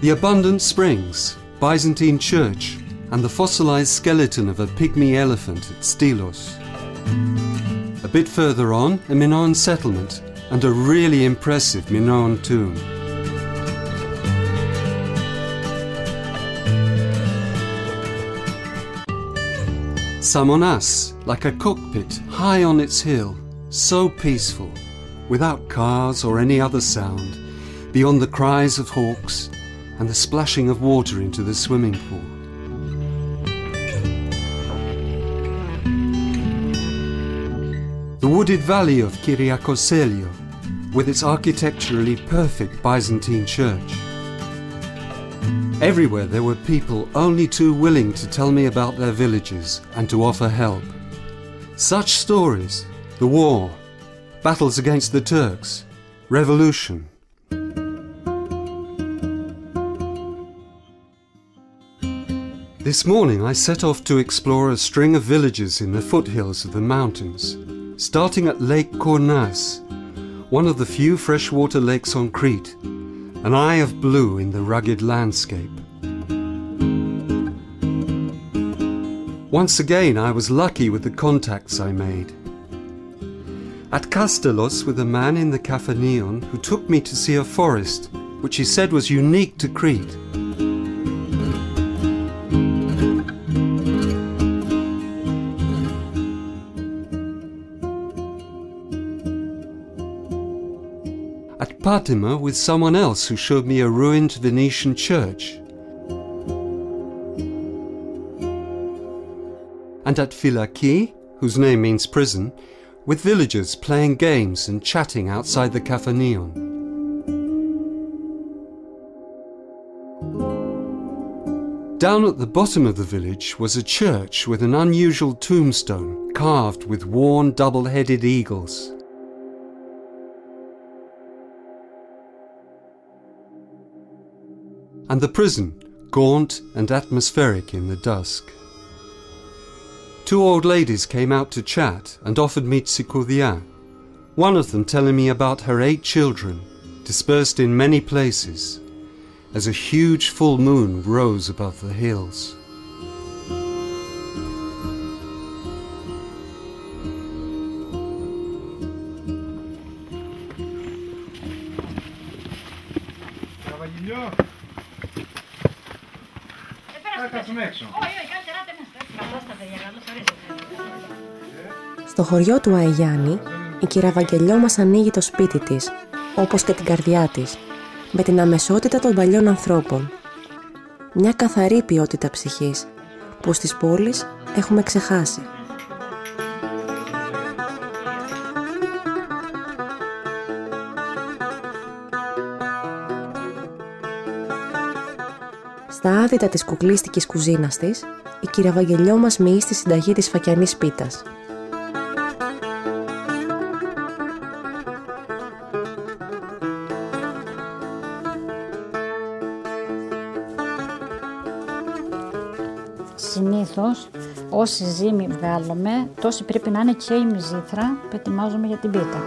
Speaker 1: The abundant springs, Byzantine church, and the fossilized skeleton of a pygmy elephant at Stylos. A bit further on, a Minoan settlement and a really impressive Minoan tomb. Samonas, like a cockpit high on its hill, so peaceful, without cars or any other sound, beyond the cries of hawks and the splashing of water into the swimming pool. The wooded valley of Kyriakoselio, with its architecturally perfect Byzantine church. Everywhere there were people only too willing to tell me about their villages and to offer help. Such stories, the war, battles against the Turks, revolution. This morning I set off to explore a string of villages in the foothills of the mountains, starting at Lake Kornas, one of the few freshwater lakes on Crete, an eye of blue in the rugged landscape. Once again I was lucky with the contacts I made. At Kastelos with a man in the Kaphanion who took me to see a forest which he said was unique to Crete. At Patima with someone else who showed me a ruined Venetian church. And at Philaki, whose name means prison, with villagers playing games and chatting outside the Kaphanion. Down at the bottom of the village was a church with an unusual tombstone carved with worn double-headed eagles. And the prison, gaunt and atmospheric in the dusk. Two old ladies came out to chat and offered me tsikoudya, one of them telling me about her 8 children, dispersed in many places, as a huge full moon rose above the hills.
Speaker 6: Κάτσουμε έξω.
Speaker 7: Όχι, όχι, καλύτερα δεν μας. Καθώς τα παιδιά, καλώς ορίσατε.
Speaker 5: Στο χωριό του Αϊγιάννη, η κυραβαγγελιό μας ανοίγει το σπίτι της, όπως και την καρδιά της, με την αμεσότητα των παλιών ανθρώπων. Μια καθαρή ποιότητα ψυχής, που στις πόλεις έχουμε ξεχάσει. Στα άδυτα της κουκλίστικης κουζίνας της, η κυραβαγγελιό μας μοιεί στη συνταγή της φακιανής πίτας.
Speaker 7: Συνήθως, όση ζύμη βγάλουμε, τόση πρέπει να είναι και η μυζήθρα που ετοιμάζουμε για την πίτα.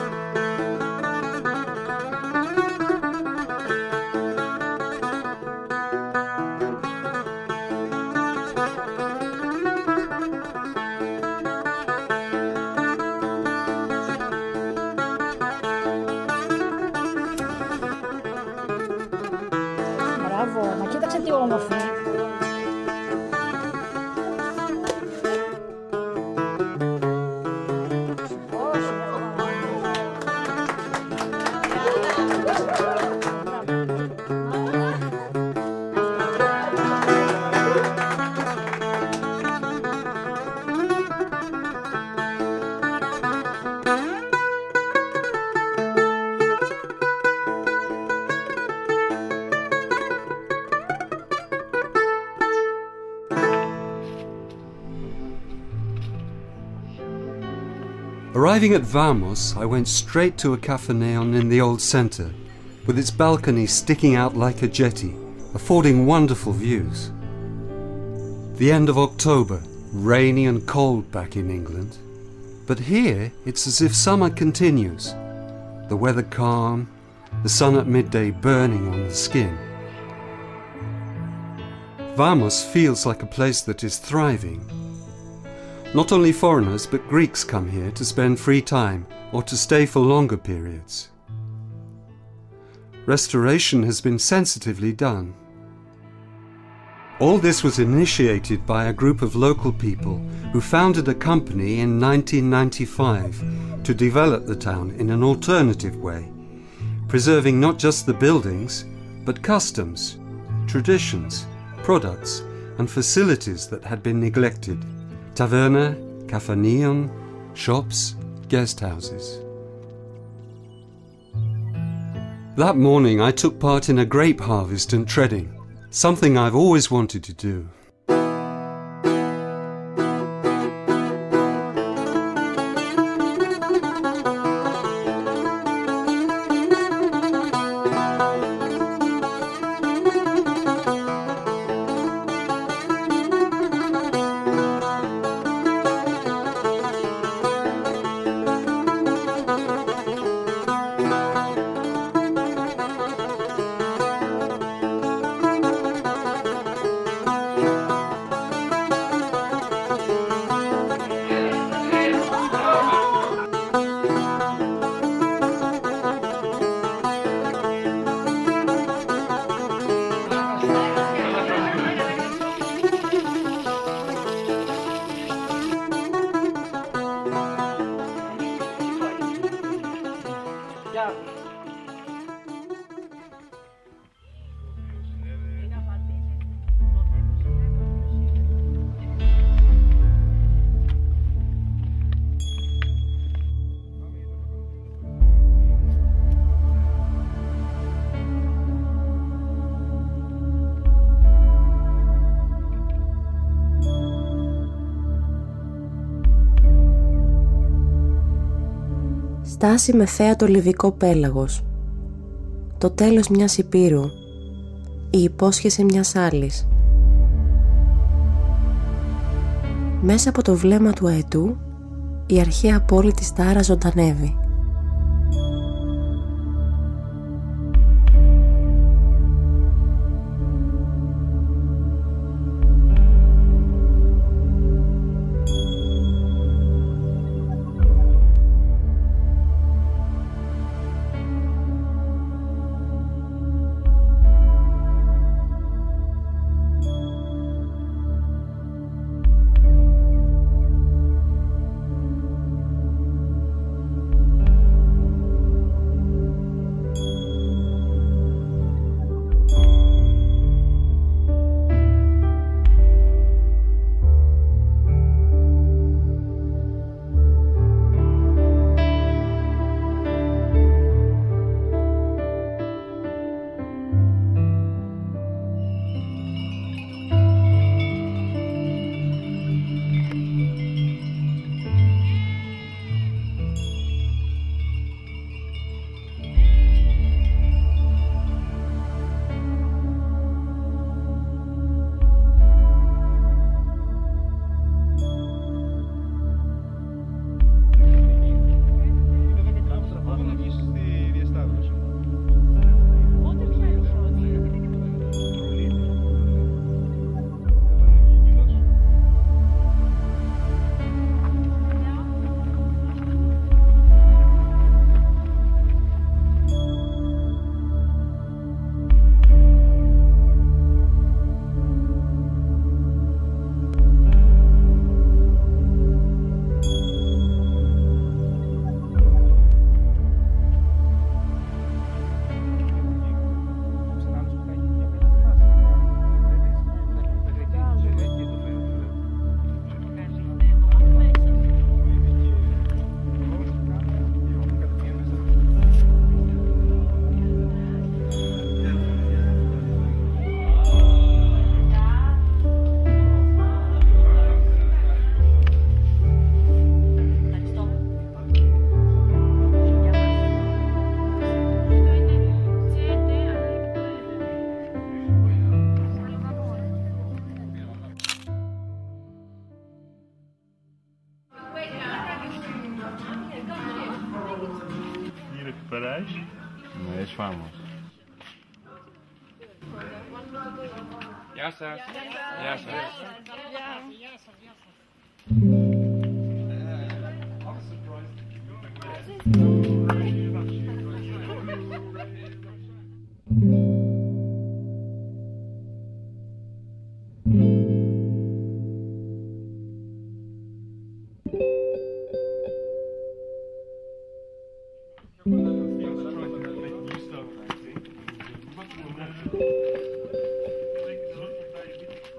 Speaker 7: Μπράβο, μα κοίταξε τι όμορφη.
Speaker 1: Arriving at Vamos, I went straight to a cafeneon in the old centre, with its balcony sticking out like a jetty, affording wonderful views. The end of October, rainy and cold back in England, but here it's as if summer continues, the weather calm, the sun at midday burning on the skin. Vamos feels like a place that is thriving. Not only foreigners but Greeks come here to spend free time or to stay for longer periods. Restoration has been sensitively done. All this was initiated by a group of local people who founded a company in 1995 to develop the town in an alternative way, preserving not just the buildings but customs, traditions, products and facilities that had been neglected. Taverna, cafeneon, shops, guest houses. That morning I took part in a grape harvest and treading, something I've always wanted to do.
Speaker 5: Στάση με θέα το λιβικό πέλαγος. Το τέλος μιας υπήρου. Η υπόσχεση μιας άλλης. Μέσα από το βλέμμα του αετού, η αρχαία πόλη της Τάρα ζωντανεύει.
Speaker 8: της φάρμας. Γεια σας. Γεια σας.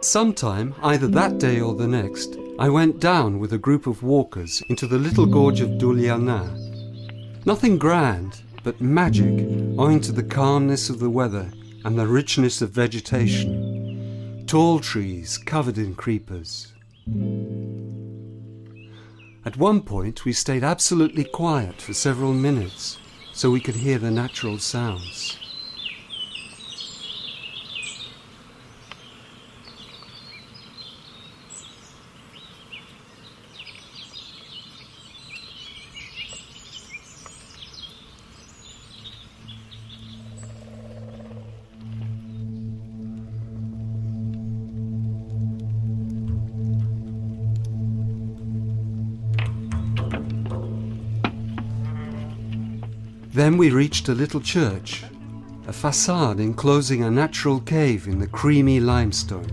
Speaker 1: Sometime, either that day or the next, I went down with a group of walkers into the little gorge of Duliana. Nothing grand, but magic, owing to the calmness of the weather and the richness of vegetation. Tall trees covered in creepers. At one point we stayed absolutely quiet for several minutes so we could hear the natural sounds. Then we reached a little church, a facade enclosing a natural cave in the creamy limestone.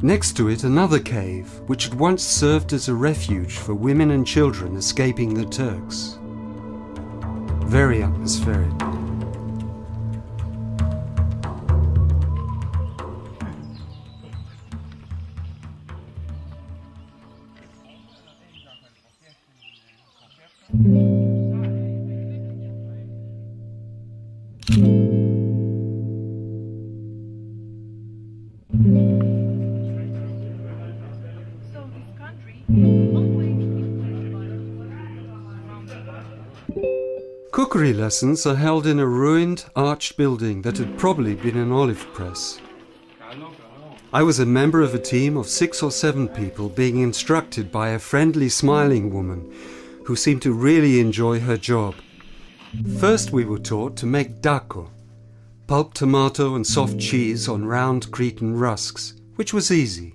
Speaker 1: Next to it another cave, which had once served as a refuge for women and children escaping the Turks. Very atmospheric. Cookery lessons are held in a ruined, arched building that had probably been an olive press. I was a member of a team of 6 or 7 people being instructed by a friendly, smiling woman who seemed to really enjoy her job. First we were taught to make dako, pulp tomato and soft cheese on round Cretan rusks, which was easy.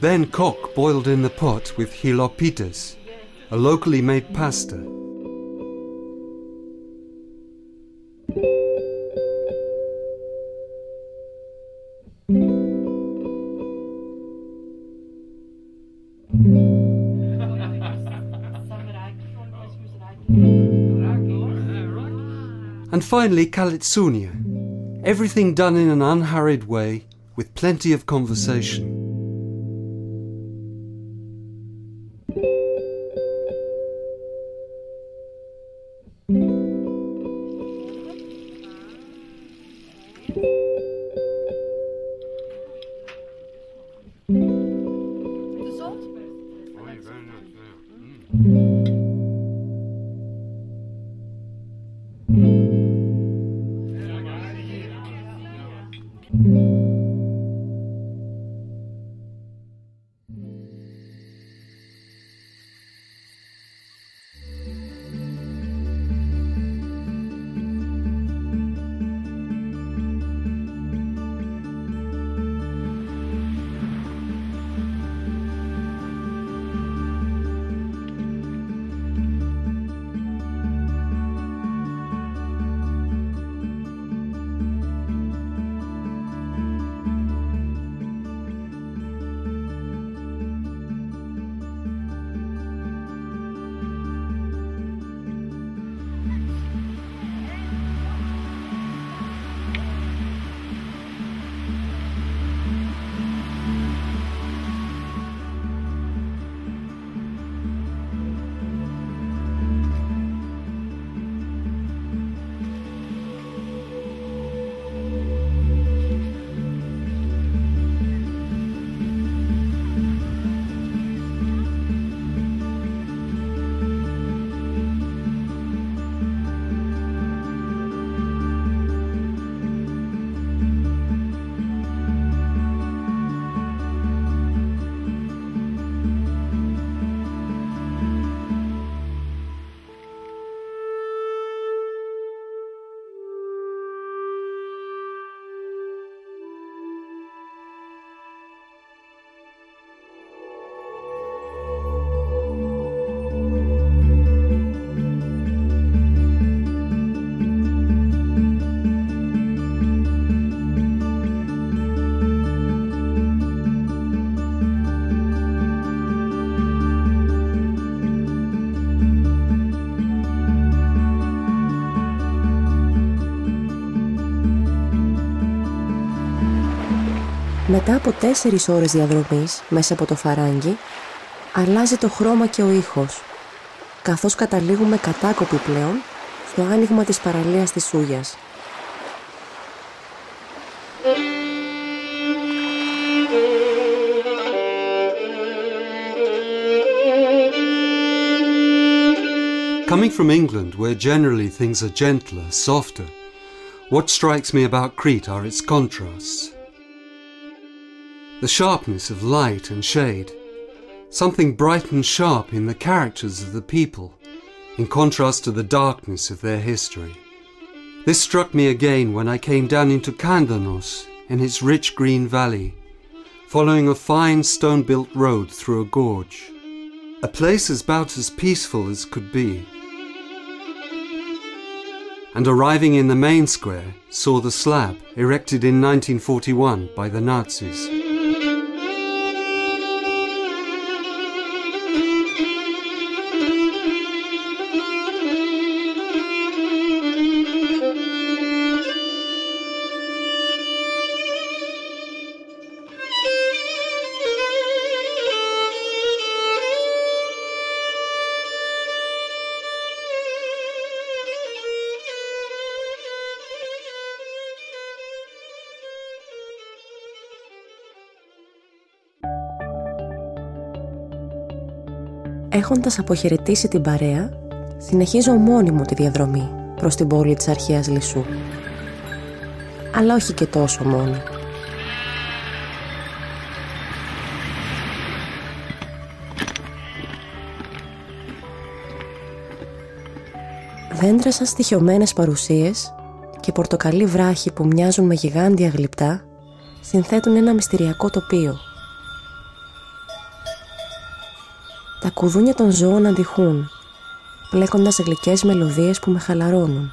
Speaker 1: Then cock boiled in the pot with hilopites, a locally made pasta. And finally kalitsunia, everything done in an unhurried way with plenty of conversation.
Speaker 5: Μετά από 4 ώρες διαδρομής μέσα από το φαράγγι, αλλάζει το χρώμα και ο ήχος, καθώς καταλήγουμε κατάκοποι πλέον στο άνοιγμα της παραλίας της Σούγιας.
Speaker 1: Coming from England, where generally things are gentler, softer, what strikes me about Crete are its contrasts. The sharpness of light and shade, something bright and sharp in the characters of the people, in contrast to the darkness of their history. This struck me again when I came down into Kandanos in its rich green valley, following a fine stone-built road through a gorge, a place about as peaceful as could be. And arriving in the main square, saw the slab erected in 1941 by the Nazis.
Speaker 5: Έχοντας αποχαιρετήσει την παρέα, συνεχίζω μόνη μου τη διαδρομή προς την πόλη της αρχαίας Λυσσού. Αλλά όχι και τόσο μόνη. Δέντρα σαν στοιχειωμένες παρουσίες και πορτοκαλί βράχοι που μοιάζουν με γιγάντια γλυπτά συνθέτουν ένα μυστηριακό τοπίο. Τα κουδούνια των ζώων αντιχούν, πλέκοντας γλυκές μελωδίες που με χαλαρώνουν.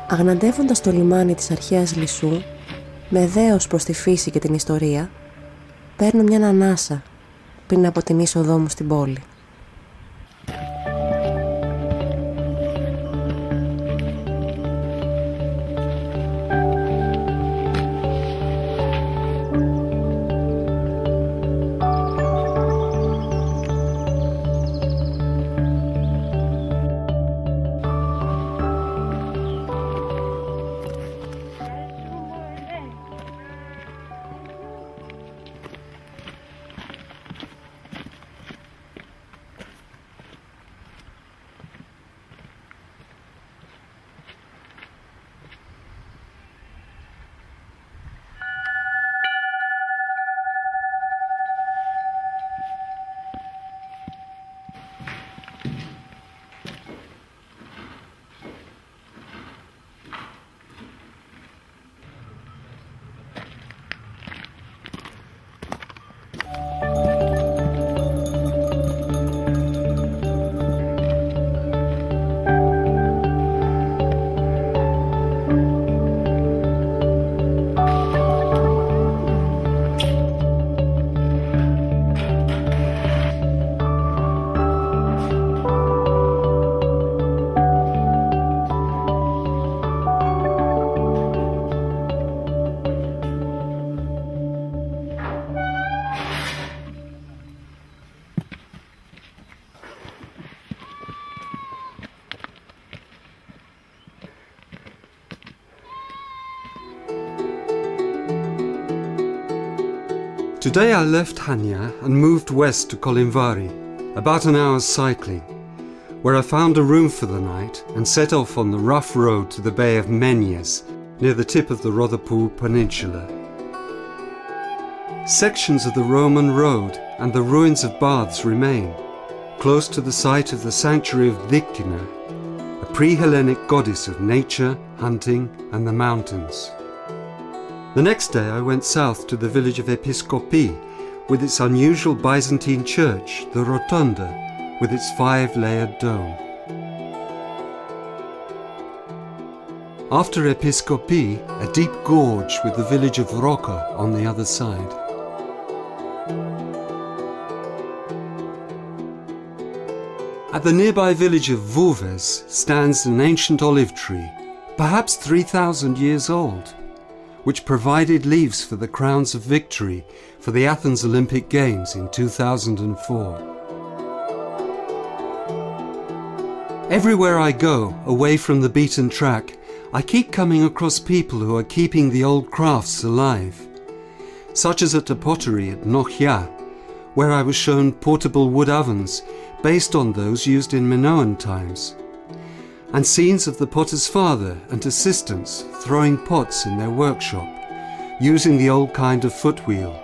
Speaker 5: Αγναντεύοντας το λιμάνι της αρχαίας Λυσσού, με δέος προς τη φύση και την ιστορία, παίρνω μια ανάσα πριν από την είσοδό μου στην πόλη.
Speaker 1: Today I left Chania and moved west to Kolimvari, about an hour's cycling, where I found a room for the night and set off on the rough road to the Bay of Menjes, near the tip of the Rodopou Peninsula. Sections of the Roman road and the ruins of baths remain, close to the site of the sanctuary of Diktina, a pre-Hellenic goddess of nature, hunting and the mountains. The next day I went south to the village of Episkopi with its unusual Byzantine church, the Rotunda, with its 5-layered dome. After Episkopi, a deep gorge with the village of Roka on the other side. At the nearby village of Vouves stands an ancient olive tree, perhaps 3,000 years old, which provided leaves for the crowns of victory for the Athens Olympic Games in 2004. Everywhere I go, away from the beaten track, I keep coming across people who are keeping the old crafts alive, such as at a pottery at Nochia, where I was shown portable wood ovens based on those used in Minoan times, and scenes of the potter's father and assistants throwing pots in their workshop, using the old kind of footwheel.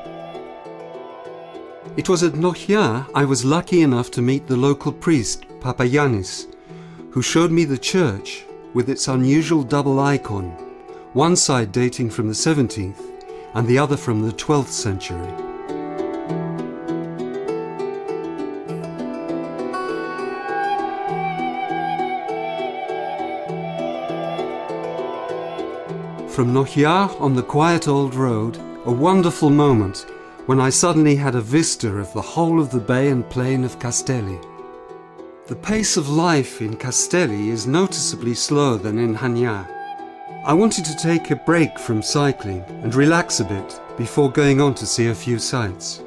Speaker 1: It was at Nochia I was lucky enough to meet the local priest, Papagiannis, who showed me the church with its unusual double icon, one side dating from the 17th and the other from the 12th century. From Nochia on the quiet old road, a wonderful moment when I suddenly had a vista of the whole of the bay and plain of Castelli. The pace of life in Castelli is noticeably slower than in Chania. I wanted to take a break from cycling and relax a bit before going on to see a few sights.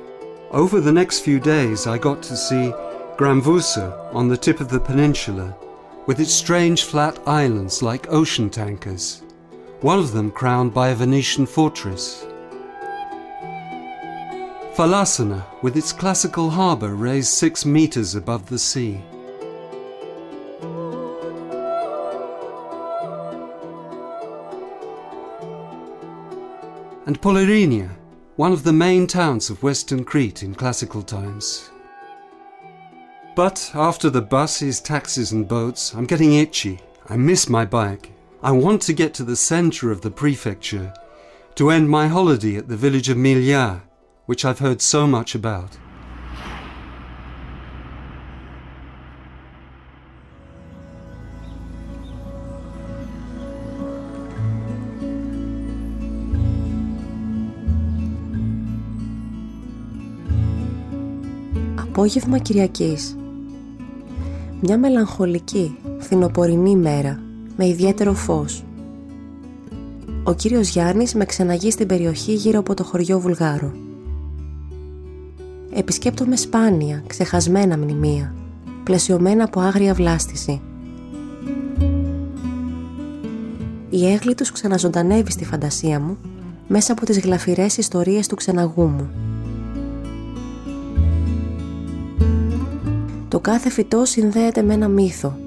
Speaker 1: Over the next few days I got to see Gramvusa on the tip of the peninsula, with its strange flat islands like ocean tankers, one of them crowned by a Venetian fortress. Falasana, with its classical harbour raised 6 meters above the sea. And Polyrrhenia, one of the main towns of western Crete in classical times. But after the buses, taxis and boats, I'm getting itchy. I miss my bike. I want to get to the centre of the prefecture, to end my holiday at the village of Milia, which I've heard so much about.
Speaker 5: Απόγευμα Κυριακής. Μια μελαγχολική, φθινοπορεινή μέρα, με ιδιαίτερο φως. Ο κύριος Γιάννης με ξεναγεί στην περιοχή γύρω από το χωριό Βουλγάρο. Επισκέπτομαι σπάνια, ξεχασμένα μνημεία, πλαισιωμένα από άγρια βλάστηση. Η έγλη τους ξαναζωντανεύει στη φαντασία μου, μέσα από τις γλαφυρές ιστορίες του ξεναγού μου. Το κάθε φυτό συνδέεται με ένα μύθο.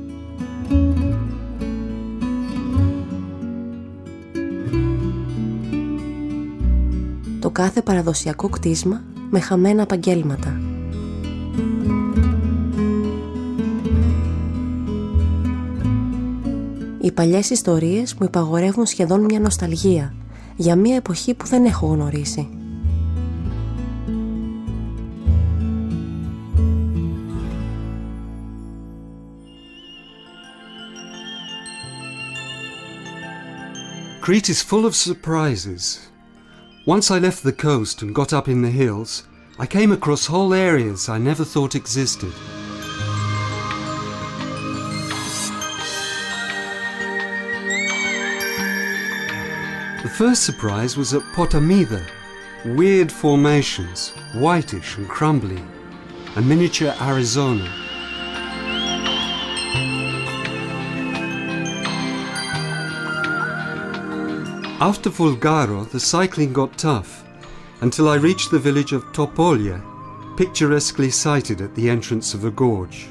Speaker 5: Το κάθε παραδοσιακό κτίσμα με χαμένα επαγγέλματα. Οι παλιές ιστορίες μου υπαγορεύουν σχεδόν μια νοσταλγία για μια εποχή που δεν έχω γνωρίσει.
Speaker 1: Crete is full of surprises. Once I left the coast and got up in the hills, I came across whole areas I never thought existed. The first surprise was at Potamida, weird formations, whitish and crumbly, a miniature Arizona. After Vulgaro, the cycling got tough, until I reached the village of Topolia, picturesquely sited at the entrance of a gorge.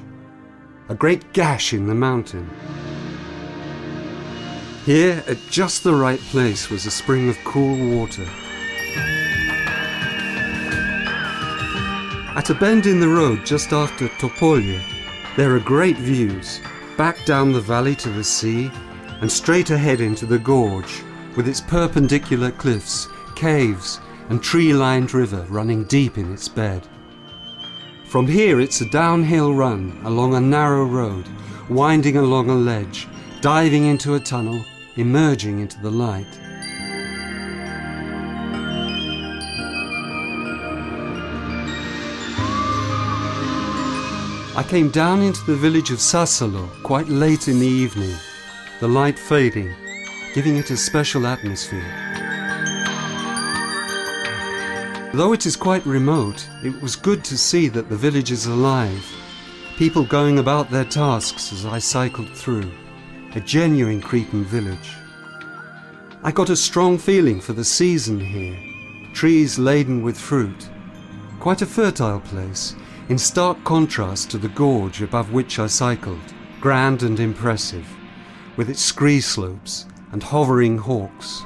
Speaker 1: A great gash in the mountain. Here, at just the right place, was a spring of cool water. At a bend in the road just after Topolia, there are great views, back down the valley to the sea, and straight ahead into the gorge, with its perpendicular cliffs, caves, and tree-lined river running deep in its bed. From here it's a downhill run along a narrow road, winding along a ledge, diving into a tunnel, emerging into the light. I came down into the village of Sassalo quite late in the evening, the light fading, giving it a special atmosphere. Though it is quite remote, it was good to see that the village is alive, people going about their tasks as I cycled through, a genuine Cretan village. I got a strong feeling for the season here, trees laden with fruit, quite a fertile place, in stark contrast to the gorge above which I cycled, grand and impressive, with its scree slopes and hovering hawks.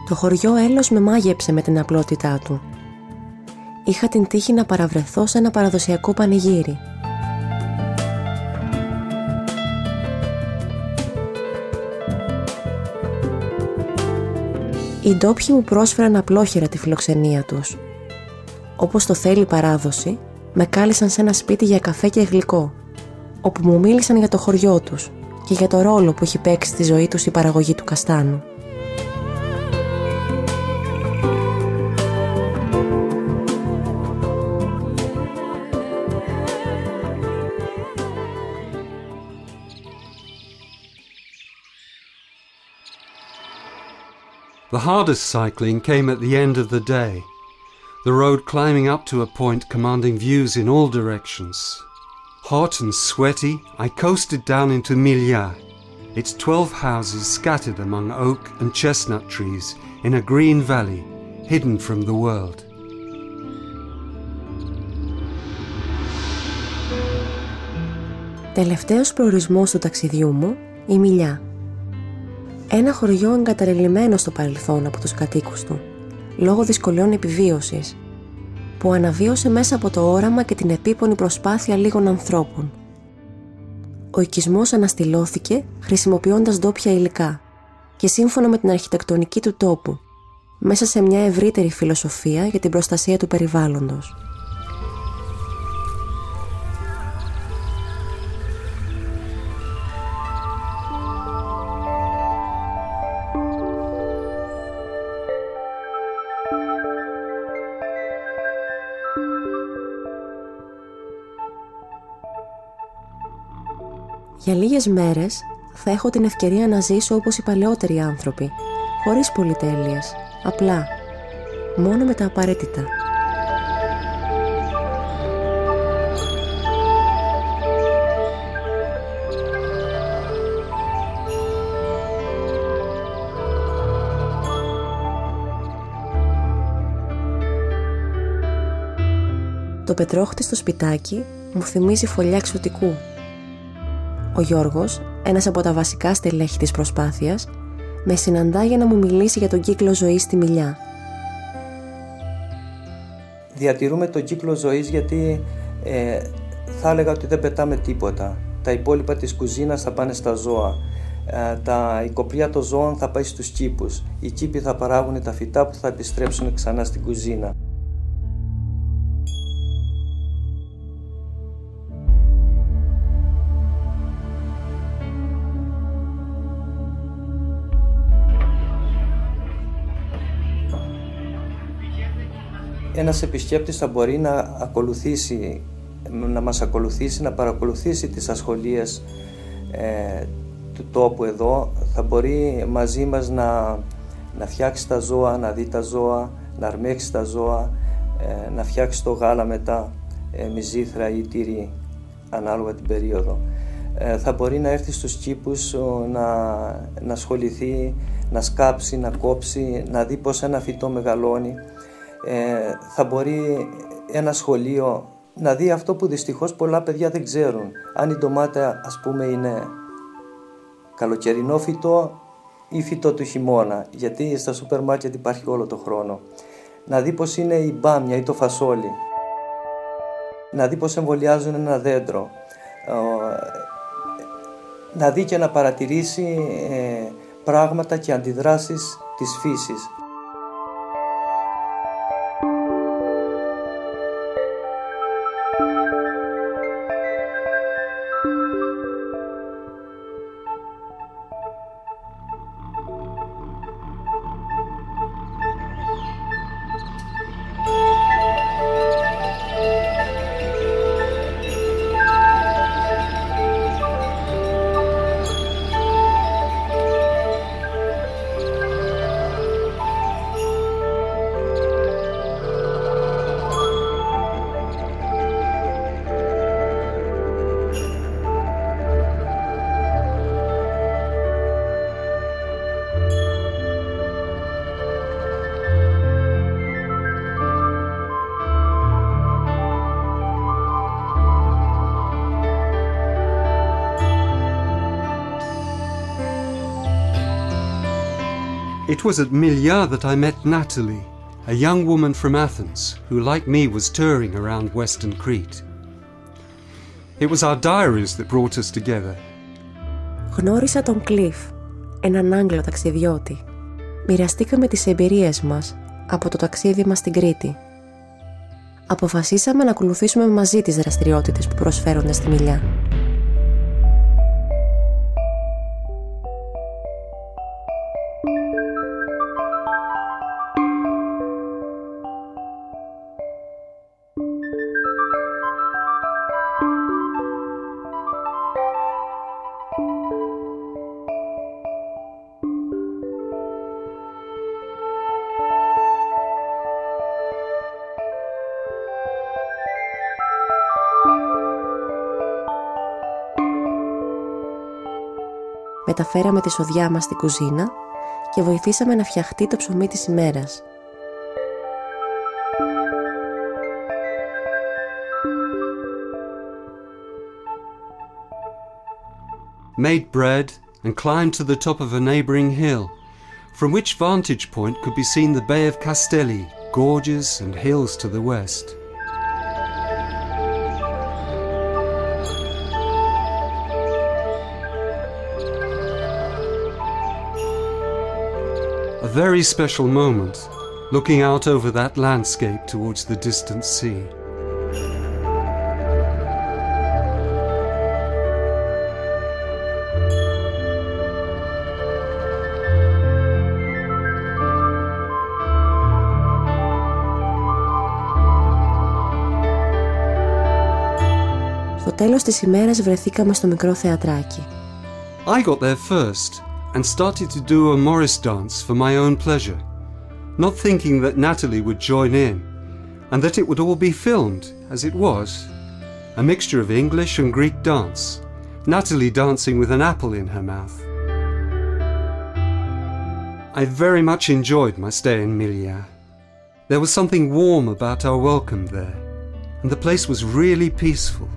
Speaker 5: Το χωριό Έλος με μάγεψε με την απλότητά του. Είχα την τύχη να παραβρεθώ σε ένα παραδοσιακό πανηγύρι. Οι ντόπιοι μου πρόσφεραν απλόχερα τη φιλοξενία τους. Όπως το θέλει η παράδοση, με κάλεσαν σε ένα σπίτι για καφέ και γλυκό, όπου μου μίλησαν για το χωριό τους και για το ρόλο που έχει παίξει στη ζωή τους η παραγωγή του καστάνου.
Speaker 1: The hardest cycling came at the end of the day, the road climbing up to a point commanding views in all directions. Hot and sweaty, I coasted down into Milia, its 12 houses scattered among oak and chestnut trees in a green valley, hidden from the world.
Speaker 5: Τελευταίος προορισμός του ταξιδιού μου, η Μιλιά. Ένα χωριό εγκαταλελειμμένο στο παρελθόν από τους κατοίκους του, λόγω δυσκολιών επιβίωσης, που αναβίωσε μέσα από το όραμα και την επίπονη προσπάθεια λίγων ανθρώπων. Ο οικισμός αναστηλώθηκε χρησιμοποιώντας ντόπια υλικά και σύμφωνα με την αρχιτεκτονική του τόπου, μέσα σε μια ευρύτερη φιλοσοφία για την προστασία του περιβάλλοντος. Για λίγες μέρες θα έχω την ευκαιρία να ζήσω όπως οι παλαιότεροι άνθρωποι, χωρίς πολυτέλειες, απλά, μόνο με τα απαραίτητα. Το πετρόχτιστο σπιτάκι μου θυμίζει φωλιά εξωτικού. Ο Γιώργος, ένας από τα βασικά στελέχη της προσπάθειας, με συναντά για να μου μιλήσει για τον κύκλο ζωής στη Μιλιά.
Speaker 9: Διατηρούμε τον κύκλο ζωής γιατί θα έλεγα ότι δεν πετάμε τίποτα. Τα υπόλοιπα της κουζίνας θα πάνε στα ζώα. η κοπριά των ζώων θα πάει στους κήπους. Οι κήποι θα παράγουν τα φυτά που θα επιστρέψουν ξανά στην κουζίνα. Ένας επισκέπτης θα μπορεί να μας ακολουθήσει, να παρακολουθήσει τις ασχολίες του τόπου εδώ. Θα μπορεί μαζί μας να φτιάξει τα ζώα, να δει τα ζώα, να αρμέξει τα ζώα, να φτιάξει το γάλα μετά, μυζήθρα ή τυρί, ανάλογα την περίοδο. Θα μπορεί να έρθει στους κήπους, να ασχοληθεί, να σκάψει, να κόψει, να δει πώς ένα φυτό μεγαλώνει. Θα μπορεί ένα σχολείο να δει αυτό που δυστυχώς πολλά παιδιά δεν ξέρουν. Αν η ντομάτα, ας πούμε, είναι καλοκαιρινό φυτό ή φυτό του χειμώνα, γιατί στα σούπερ μάρκετ υπάρχει όλο το χρόνο. Να δει πώς είναι η μπάμια ή το φασόλι. Να δει πώς εμβολιάζουν ένα δέντρο. Να δει και να παρατηρήσει πράγματα και αντιδράσεις της φύσης.
Speaker 1: It was at Milia that I met Natalie, a young woman from Athens who, like me, was touring around western Crete. It was our diaries that brought us together.
Speaker 5: Γνώρισα τον Κλειφ, έναν Άγγλο ταξιδιώτη. Μοιραστήκαμε τις εμπειρίες μας από το ταξίδι μας στην Κρήτη. Αποφασίσαμε να ακολουθήσουμε μαζί τις δραστηριότητες που προσφέρονται στη Μιλιά. Μεταφέραμε τη σοδιά μας στην κουζίνα και βοηθήσαμε να φτιαχτεί το ψωμί της ημέρας.
Speaker 1: Made bread and climbed to the top of a neighbouring hill, from which vantage point could be seen the Bay of Castelli, gorges and hills to the west. A very special moment, looking out over that landscape towards the distant sea.
Speaker 5: Στο τέλος της ημέρας βρεθήκαμε στο μικρό θεατράκι.
Speaker 1: I got there first and started to do a Morris dance for my own pleasure, not thinking that Natalie would join in and that it would all be filmed, as it was, a mixture of English and Greek dance, Natalie dancing with an apple in her mouth. I very much enjoyed my stay in Milia. There was something warm about our welcome there, and the place was really peaceful.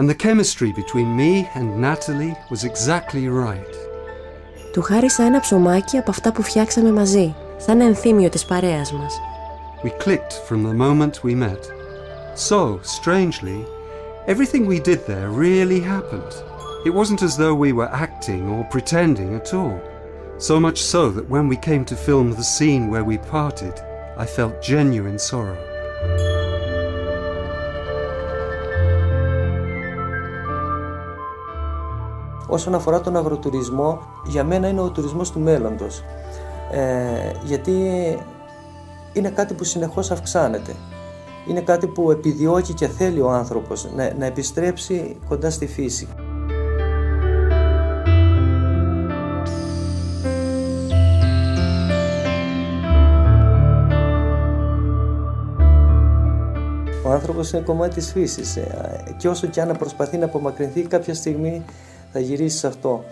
Speaker 1: And the chemistry between me and Natalie was exactly right.
Speaker 5: Του χάρισα ένα ψωμάκι από αυτά που φτιάξαμε μαζί, σαν ενθύμιο της παρέας μας.
Speaker 1: We clicked from the moment we met. So, strangely, everything we did there really happened. It wasn't as though we were acting or pretending at all. So much so that when we came to film the scene where we parted, I felt genuine sorrow.
Speaker 9: Όσον αφορά τον αγροτουρισμό, για μένα είναι ο τουρισμός του μέλλοντος. Γιατί είναι κάτι που συνεχώς αυξάνεται. Είναι κάτι που επιδιώκει και θέλει ο άνθρωπος να επιστρέψει κοντά στη φύση. Ο άνθρωπος είναι κομμάτι της φύσης και όσο και αν προσπαθεί να απομακρυνθεί, κάποια στιγμή θα γυρίσει σε αυτό.